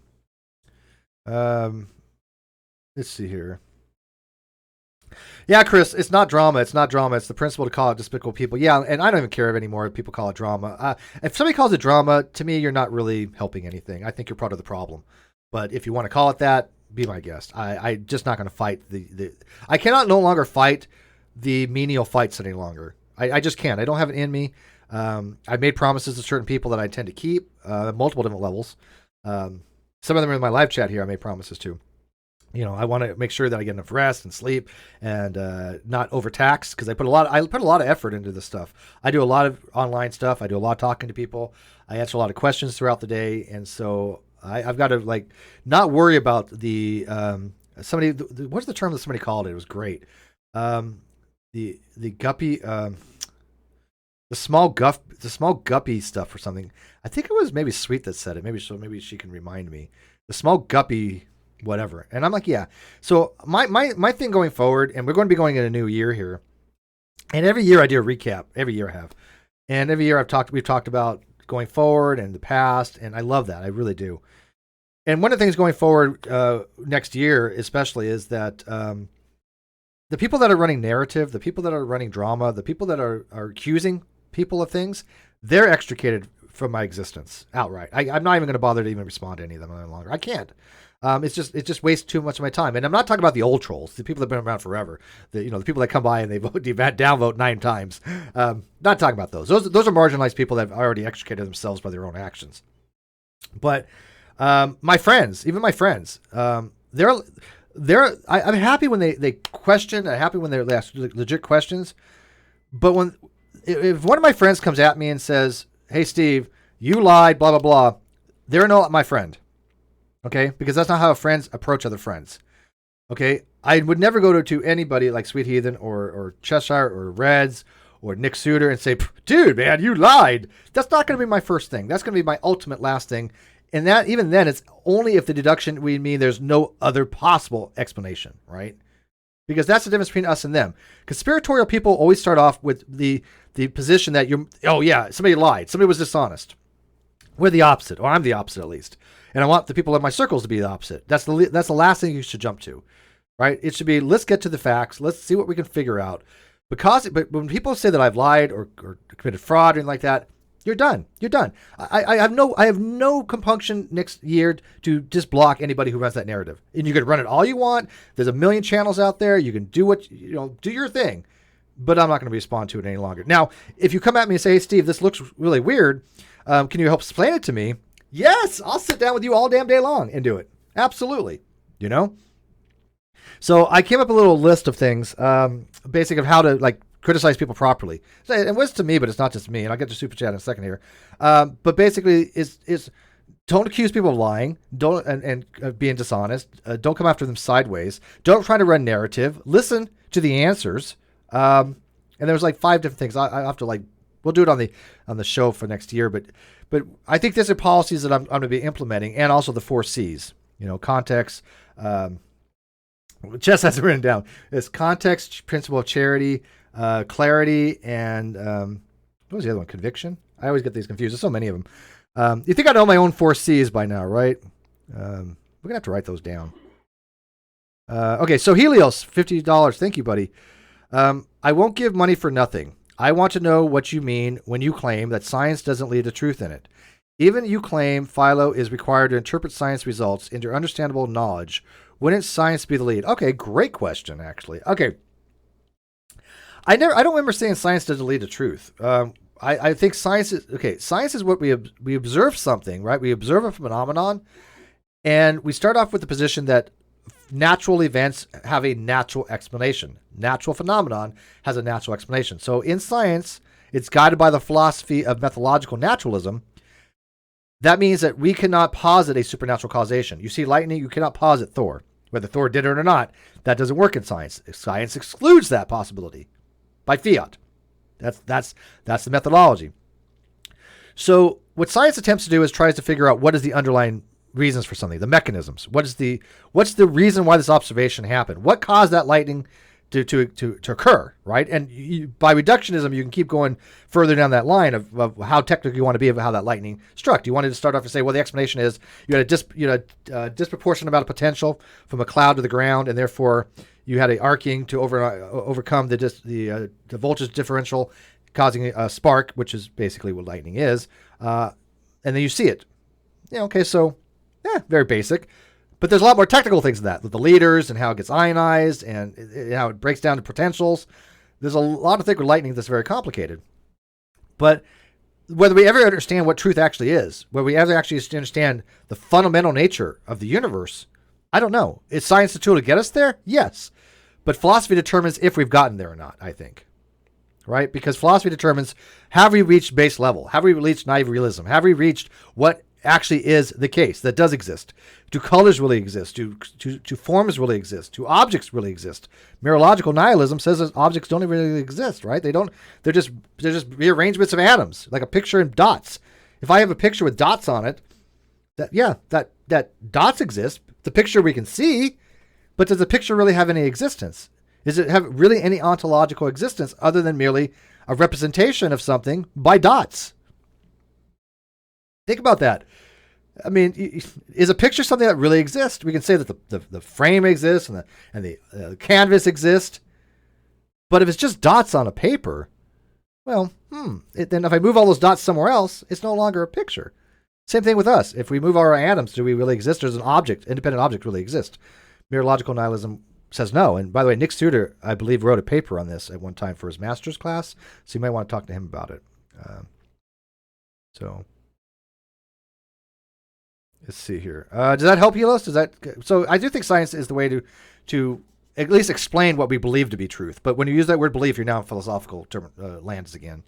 Um, let's see here. Yeah, Chris, it's not drama. It's not drama. It's the principle to call it despicable people. Yeah, and I don't even care anymore if people call it drama. If somebody calls it drama, to me, you're not really helping anything. I think you're part of the problem. But if you want to call it that, be my guest. I'm just not going to fight I cannot no longer fight the menial fights any longer. I just can't. I don't have it in me. I've made promises to certain people that I tend to keep at multiple different levels. Some of them are in my live chat here. I made promises to. I want to make sure that I get enough rest and sleep and not overtax, because I put a lot of effort into this stuff. I do a lot of online stuff. I do a lot of talking to people. I answer a lot of questions throughout the day, and so I've got to not worry about the what's the term that somebody called it? It was great. The guppy, the small guppy stuff or something. I think it was maybe Sweet that said it. Maybe she can remind me. The small guppy. Whatever. And I'm like, yeah. So my thing going forward, and we're going to be going in a new year here. And every year I do a recap. Every year I have. And every year we've talked about going forward and the past. And I love that. I really do. And one of the things going forward next year, especially, is that the people that are running narrative, the people that are running drama, the people that are accusing people of things, they're extricated from my existence outright. I'm not even going to bother to even respond to any of them any longer. I can't. It just wastes too much of my time. And I'm not talking about the old trolls, the people that have been around forever. The people that come by and they downvote 9 times. Not talking about those. Those are marginalized people that have already extricated themselves by their own actions. But my friends, even my friends, I'm happy when they question. I'm happy when they ask legit questions. But if one of my friends comes at me and says, "Hey, Steve, you lied," blah blah blah, they're not my friend. Okay, because that's not how friends approach other friends. Okay, I would never go to anybody like Sweet Heathen or Cheshire or Reds or Nick Suter and say, "Dude, man, you lied." That's not going to be my first thing. That's going to be my ultimate last thing. And that even then, it's only if the deduction would mean there's no other possible explanation, right? Because that's the difference between us and them. Conspiratorial people always start off with the position that somebody lied, somebody was dishonest. We're the opposite, or I'm the opposite at least. And I want the people in my circles to be the opposite. That's the last thing you should jump to, right? It should be, let's get to the facts. Let's see what we can figure out. But when people say that I've lied or committed fraud or anything like that, you're done. You're done. I have no compunction next year to just block anybody who runs that narrative. And you can run it all you want. There's a million channels out there. You can do do your thing. But I'm not going to respond to it any longer. Now, if you come at me and say, "Hey, Steve, this looks really weird. Can you help explain it to me?" Yes, I'll sit down with you all damn day long and do it. Absolutely. So I came up with a little list of things, basic of how to criticize people properly. It was to me, but it's not just me. And I'll get to super chat in a second here. But basically, is don't accuse people of lying. Don't and being dishonest. Don't come after them sideways. Don't try to run narrative. Listen to the answers. And there was 5 different things. I have to we'll do it on the show for next year, but I think these are policies that I'm going to be implementing, and also the 4 C's. Context. Jess has it written down. It's context, principle of charity, clarity, and what was the other one? Conviction. I always get these confused. There's so many of them. You think I know my own 4 C's by now, right? We're gonna have to write those down. Okay, so Helios, $50. Thank you, buddy. I won't give money for nothing. I want to know what you mean when you claim that science doesn't lead to truth in it. Even you claim Philo is required to interpret science results into understandable knowledge. Wouldn't science be the lead? Okay, great question, actually. Okay. I don't remember saying science doesn't lead to truth. I think science is what we observe something, right? We observe a phenomenon, and we start off with the position that natural events have a natural explanation. Natural phenomenon has a natural explanation. So in science, it's guided by the philosophy of methodological naturalism. That means that we cannot posit a supernatural causation. You see lightning, you cannot posit Thor. Whether Thor did it or not, that doesn't work in science. Science excludes that possibility by fiat. That's the methodology. So what science attempts to do is tries to figure out what is the underlying reasons for something, the mechanisms. What's the reason why this observation happened? What caused that lightning to occur, right? And by reductionism, you can keep going further down that line of how technical you want to be of how that lightning struck. You wanted to start off and say, well, the explanation is you had a disproportionate amount of potential from a cloud to the ground, and therefore you had an arcing to overcome the voltage differential, causing a spark, which is basically what lightning is, and then you see it. Yeah, okay, so very basic. But there's a lot more technical things than that, with the leaders and how it gets ionized and how it breaks down to potentials. There's a lot of things with lightning that's very complicated. But whether we ever understand what truth actually is, whether we ever actually understand the fundamental nature of the universe, I don't know. Is science the tool to get us there? Yes. But philosophy determines if we've gotten there or not, I think. Right? Because philosophy determines, have we reached base level? Have we reached naive realism? Have we reached what actually is the case that does exist? Do colors really exist? Do forms really exist? Do objects really exist? Mereological nihilism says that objects don't even really exist, right? They don't. They're just rearrangements of atoms, like a picture in dots. If I have a picture with dots on it, that dots exist. The picture we can see, but does the picture really have any existence? Does it have really any ontological existence other than merely a representation of something by dots? Think about that. I mean, is a picture something that really exists? We can say that the frame exists and the canvas exists, but if it's just dots on a paper, well, then if I move all those dots somewhere else, it's no longer a picture. Same thing with us. If we move our atoms, do we really exist? Or does an object, independent object, really exist? Mereological nihilism says no. And by the way, Nick Studer, I believe, wrote a paper on this at one time for his master's class, so you might want to talk to him about it. Let's see here. Does that help, Helios? So I do think science is the way to at least explain what we believe to be truth. But when you use that word belief, you're now in philosophical lands again.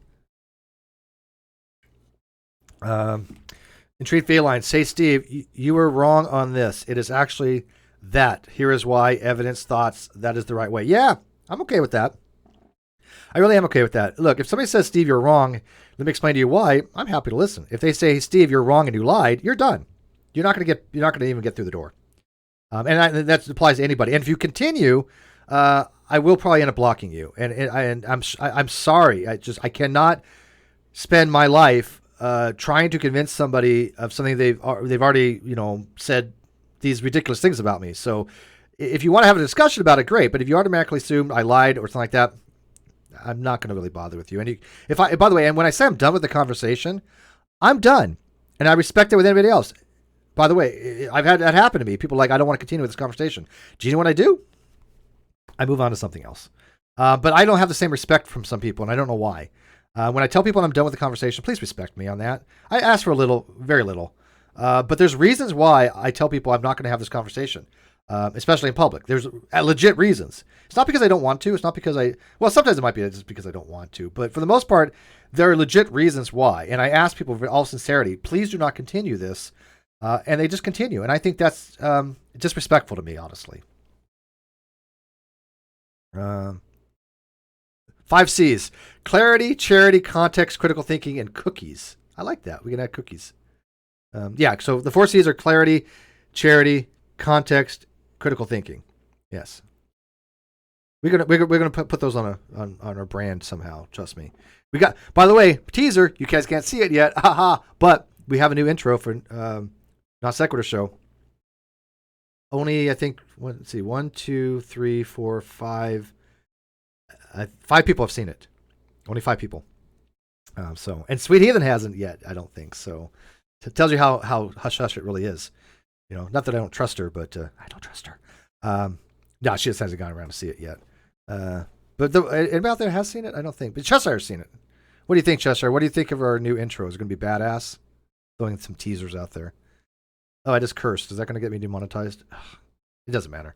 Intrigued Feline, say, Steve, you were wrong on this. It is actually that. Here is why. Evidence, thoughts. That is the right way. Yeah, I'm okay with that. I really am okay with that. Look, if somebody says, Steve, you're wrong, let me explain to you why. I'm happy to listen. If they say, Steve, you're wrong and you lied, you're done. You're not going to even get through the door. And that applies to anybody. And if you continue, I will probably end up blocking you. And I'm sorry. I cannot spend my life trying to convince somebody of something they've already said these ridiculous things about me. So if you want to have a discussion about it, great. But if you automatically assume I lied or something like that, I'm not going to really bother with you. And by the way, and when I say I'm done with the conversation, I'm done, and I respect it with anybody else. By the way, I've had that happen to me. People are like, I don't want to continue with this conversation. Do you know what I do? I move on to something else. But I don't have the same respect from some people, and I don't know why. When I tell people I'm done with the conversation, please respect me on that. I ask for a little, very little. But there's reasons why I tell people I'm not going to have this conversation, especially in public. There's legit reasons. It's not because I don't want to. It's not because sometimes it might be just because I don't want to. But for the most part, there are legit reasons why. And I ask people with all sincerity, please do not continue this. And they just continue. And I think that's disrespectful to me, honestly. 5 C's: clarity, charity, context, critical thinking, and cookies. I like that. We can add cookies. So the 4 C's are clarity, charity, context, critical thinking. Yes. We're gonna put those on our brand somehow. Trust me. We got, by the way, teaser. You guys can't see it yet. Haha. But we have a new intro for Not Sequitur Show. Only, I think, let's see, 1, 2, 3, 4, 5. 5 people have seen it. Only 5 people. And Sweet Heathen hasn't yet, I don't think. So it tells you how hush hush it really is. Not that I don't trust her, but I don't trust her. No, she just hasn't gone around to see it yet. But anybody out there has seen it? I don't think. But Cheshire's seen it. What do you think, Cheshire? What do you think of our new intro? Is it going to be badass? Throwing some teasers out there. Oh, I just cursed. Is that going to get me demonetized? It doesn't matter.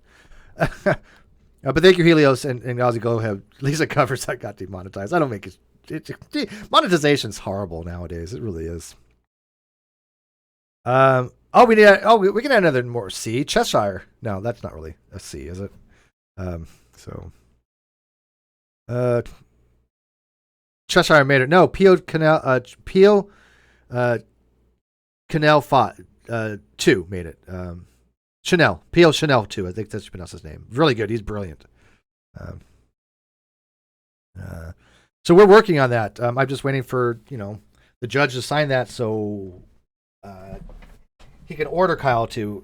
But thank you, Helios and Ozzy. Go ahead. Lisa covers that got demonetized. I don't make it. Monetization's horrible nowadays. It really is. We can add another more C. Cheshire. No, that's not really a C, is it? Cheshire made it. No, Pio Canal. Canal 2 made it. Chanel. Pio Chanel 2. I think that's pronounced his name. Really good. He's brilliant. So we're working on that. I'm just waiting for the judge to sign that so he can order Kyle to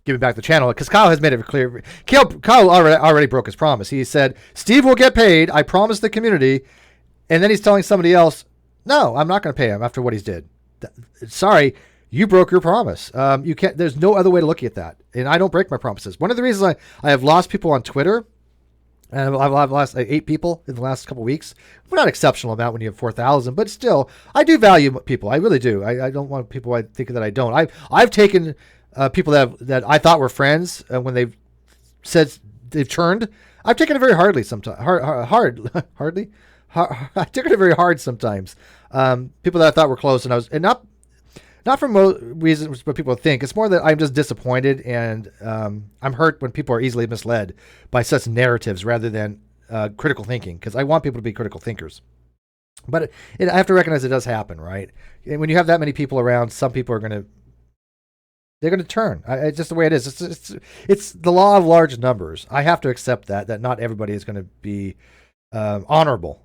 give me back the channel, because Kyle has made it clear. Kyle already broke his promise. He said Steve will get paid. I promised the community, and then he's telling somebody else, no, I'm not going to pay him after what he's did. Sorry, you broke your promise. You can't. There's no other way to look at that, and I don't break my promises. One of the reasons I have lost people on Twitter. And I've lost 8 people in the last couple of weeks. We're not an exceptional amount when you have 4,000, but still, I do value people. I really do. I don't want people I think that I don't. I've taken people that I thought were friends when they've said they've turned. I've taken it very hardly sometimes. Hardly. I took it very hard sometimes. People that I thought were close, and not for reasons what people think. It's more that I'm just disappointed, and I'm hurt when people are easily misled by such narratives rather than critical thinking, because I want people to be critical thinkers. But I have to recognize it does happen, right? And when you have that many people around, some people are they're going to turn. It's just the way it is. It's the law of large numbers. I have to accept that not everybody is going to be honorable.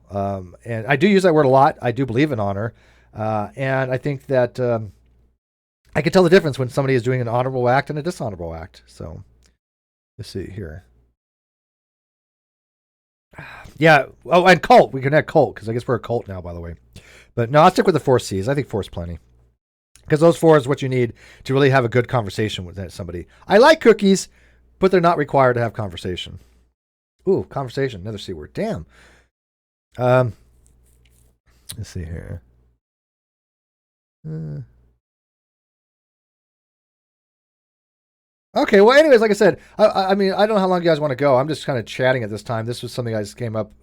And I do use that word a lot. I do believe in honor. And I think that I can tell the difference when somebody is doing an honorable act and a dishonorable act. So let's see here. Yeah. Oh, and cult. We can add cult, because I guess we're a cult now, by the way. But no, I'll stick with the 4 C's. I think 4 is plenty, because those 4 is what you need to really have a good conversation with somebody. I like cookies, but they're not required to have conversation. Ooh, conversation. Another C word. Damn. Let's see here. Okay, well, anyways, like I said, I mean, I don't know how long you guys want to go. I'm just kind of chatting at this time. This was something I just came up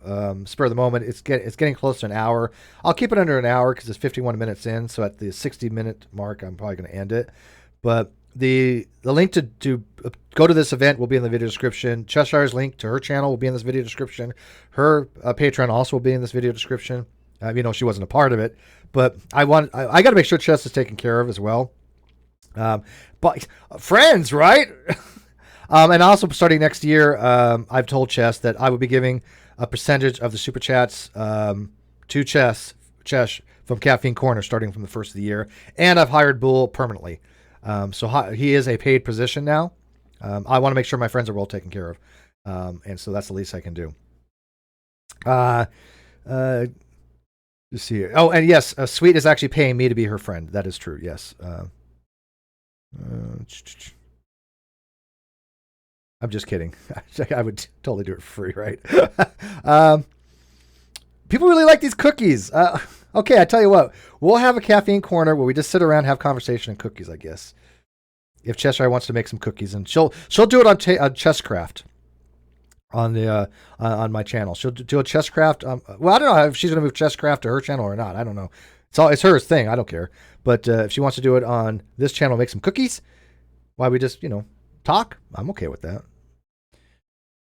spur of the moment. It's getting close to an hour. I'll keep it under an hour because it's 51 minutes in. So at the 60-minute mark, I'm probably going to end it. But the link to go to this event will be in the video description. Cheshire's link to her channel will be in this video description. Her Patreon also will be in this video description. She wasn't a part of it, but I got to make sure Chess is taken care of as well. But friends, right? And also starting next year, I've told Chess that I will be giving a percentage of the super chats to Chess from Caffeine Corner starting from the first of the year. And I've hired Bull permanently. So he is a paid position now. I want to make sure my friends are well taken care of. And so that's the least I can do. Let's see here. Oh, and yes, Sweet is actually paying me to be her friend. That is true. Yes. I'm just kidding. I would totally do it for free, right? People really like these cookies. Okay, I tell you what. We'll have a caffeine corner where we just sit around and have conversation and cookies, I guess. If Cheshire wants to make some cookies, and she'll do it on Chesscraft on my channel. She'll do a Chesscraft. Well, I don't know if she's going to move Chesscraft to her channel or not. I don't know. It's her thing. I don't care. But if she wants to do it on this channel, make some cookies, why we just talk, I'm okay with that.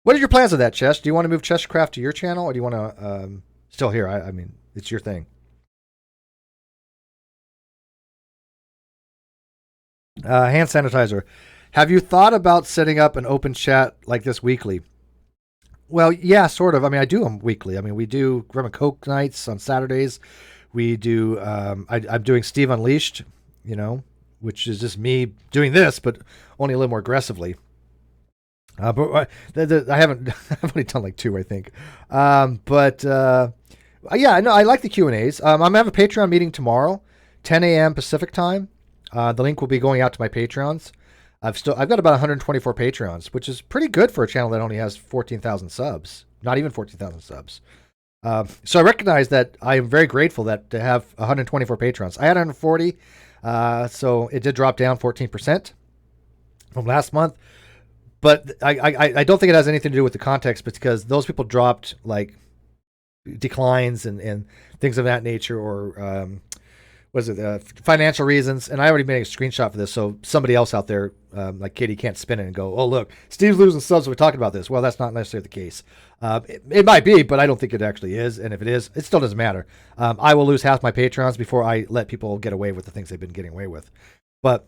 What are your plans with that, Chess? Do you want to move Chesscraft to your channel, or do you want to still here? I mean, it's your thing. Hand sanitizer. Have you thought about setting up an open chat like this weekly? Well, yeah, sort of. I mean, I do them weekly. I mean, we do Rum and Coke nights on Saturdays. We do, I'm doing Steve Unleashed, which is just me doing this, but only a little more aggressively. But I've only done like 2, I think. Yeah, no, I like the Q&As. I'm going to have a Patreon meeting tomorrow, 10 a.m. Pacific time. The link will be going out to my Patrons. I've got about 124 Patrons, which is pretty good for a channel that only has 14,000 subs. Not even 14,000 subs. So I recognize that I am very grateful to have 124 Patrons. I had 140, so it did drop down 14% from last month. But I don't think it has anything to do with the context, because those people dropped like declines and things of that nature, or financial reasons. And I already made a screenshot for this, so somebody else out there, like Katie, can't spin it and go, oh, look, Steve's losing subs, we're talking about this. Well, that's not necessarily the case. It might be, but I don't think it actually is. And if it is, it still doesn't matter. I will lose half my Patrons before I let people get away with the things they've been getting away with. But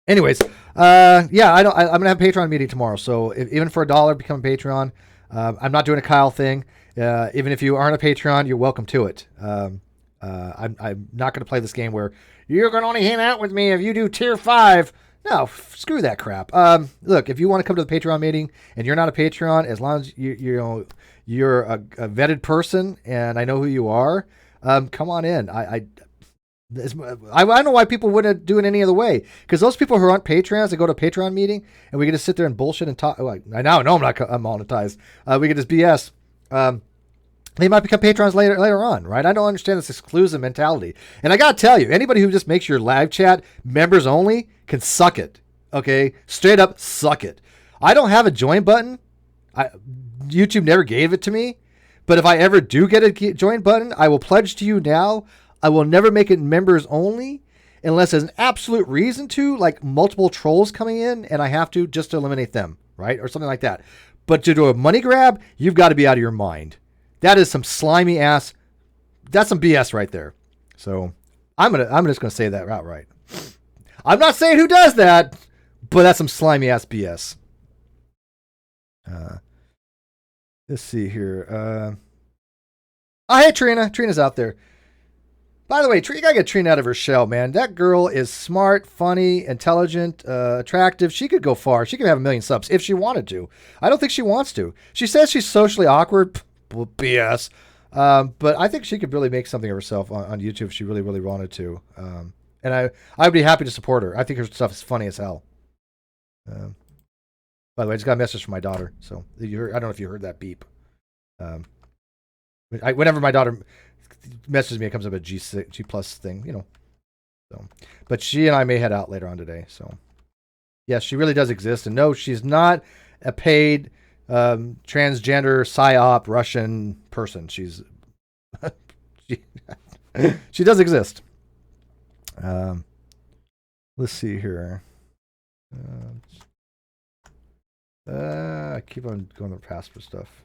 anyways, yeah, I'm going to have a Patreon meeting tomorrow. So even for $1, become a Patreon. I'm not doing a Kyle thing. Even if you aren't a Patreon, you're welcome to it. I'm not going to play this game where you're going to only hang out with me if you do tier 5. No, screw that crap. Look, if you want to come to the Patreon meeting and you're not a Patreon, as long as you're a vetted person and I know who you are, come on in. I don't know why people wouldn't do it any other way. Because those people who aren't Patreons, they go to a Patreon meeting and we can just sit there and bullshit and talk. Like, I now know I'm not monetized. We can just BS. They might become patrons later on, right? I don't understand this exclusive mentality. And I got to tell you, anybody who just makes your live chat members only can suck it, okay? Straight up suck it. I don't have a join button. YouTube never gave it to me. But if I ever do get a join button, I will pledge to you now, I will never make it members only unless there's an absolute reason to, like multiple trolls coming in and I have to just to eliminate them, right? Or something like that. But to do a money grab, you've got to be out of your mind. That is some slimy ass. That's some BS right there. So I'm just gonna say that outright. I'm not saying who does that, but that's some slimy ass BS. Let's see here. Oh, hey Trina. Trina's out there. By the way, you gotta get Trina out of her shell, man. That girl is smart, funny, intelligent, attractive. She could go far. She could have 1 million subs if she wanted to. I don't think she wants to. She says she's socially awkward. BS. But I think she could really make something of herself on YouTube if she really, really wanted to. And I would be happy to support her. I think her stuff is funny as hell. By the way, I just got a message from my daughter. So I don't know if you heard that beep. Whenever my daughter messages me, it comes up a G plus thing, you know. So, but she and I may head out later on today. So, yes, she really does exist. And no, she's not a paid transgender psyop Russian person. She's she does exist. Let's see here. I keep on going past for stuff.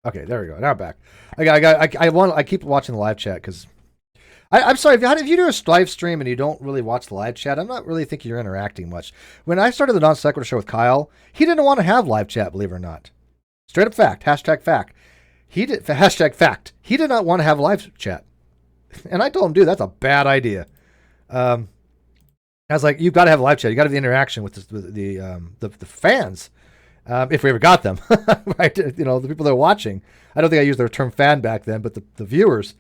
Okay, there we go. Now I'm back. I keep watching the live chat because I'm sorry, if you do a live stream and you don't really watch the live chat, I'm not really thinking you're interacting much. When I started the Non Sequitur show with Kyle, he didn't want to have live chat, believe it or not. Straight up fact. Hashtag fact. Hashtag fact. He did not want to have live chat. And I told him, dude, that's a bad idea. I was like, you've got to have a live chat. You got to have the interaction with the fans. If we ever got them, right? You know, the people that are watching. I don't think I used the term fan back then, but the viewers.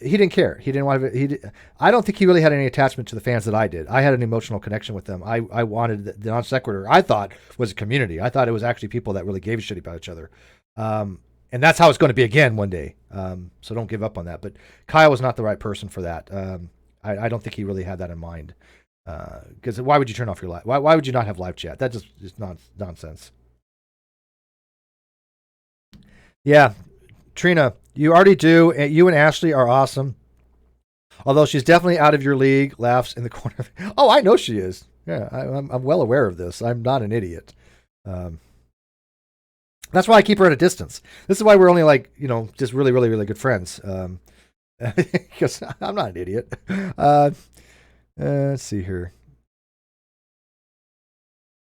He didn't care. He didn't want to. I don't think he really had any attachment to the fans that I did. I had an emotional connection with them. I wanted the Non Sequitur. I thought was a community. I thought it was actually people that really gave a shit about each other. And that's how it's going to be again one day. So don't give up on that. But Kyle was not the right person for that. I don't think he really had that in mind. Because why would you turn off your live? Why would you not have live chat? That just is nonsense. Yeah, Trina, you already do. You and Ashley are awesome. Although she's definitely out of your league. Laughs in the corner. Oh, I know she is. Yeah, I'm well aware of this. I'm not an idiot. That's why I keep her at a distance. This is why we're only like, just really, really, really good friends. Because I'm not an idiot. Let's see here.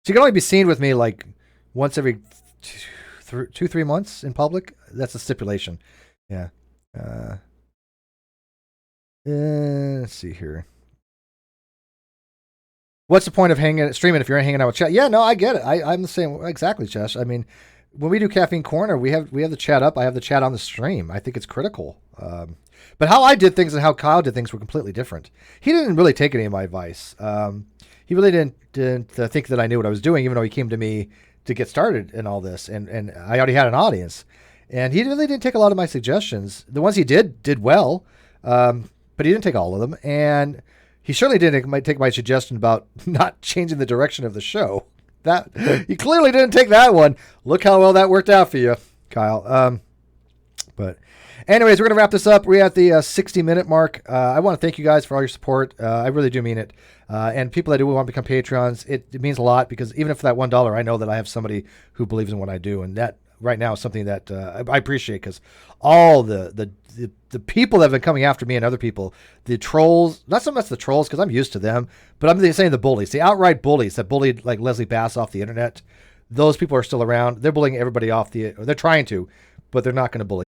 She can only be seen with me like once every 2-3 months in public. That's a stipulation. Yeah. Let's see here. What's the point of streaming if you're hanging out with chat? Yeah, no, I get it. I'm the same. Exactly, Josh. I mean, when we do Caffeine Corner, we have the chat up. I have the chat on the stream. I think it's critical. But how I did things and how Kyle did things were completely different. He didn't really take any of my advice. He really didn't think that I knew what I was doing, even though he came to me to get started in all this. And I already had an audience. And he really didn't take a lot of my suggestions. The ones he did well, but he didn't take all of them. And he certainly didn't take my suggestion about not changing the direction of the show. That he clearly didn't take that one. Look how well that worked out for you, Kyle. But anyways, we're going to wrap this up. We're at the 60-minute mark. I want to thank you guys for all your support. I really do mean it. And people that do want to become patrons, it means a lot because even if for that $1, I know that I have somebody who believes in what I do. And that right now is something that I appreciate because all the people that have been coming after me and other people, the trolls, not so much the trolls because I'm used to them, but I'm saying the bullies, the outright bullies that bullied like Leslie Bass off the internet. those people are still around. They're bullying everybody off they're trying to, but they're not going to bully.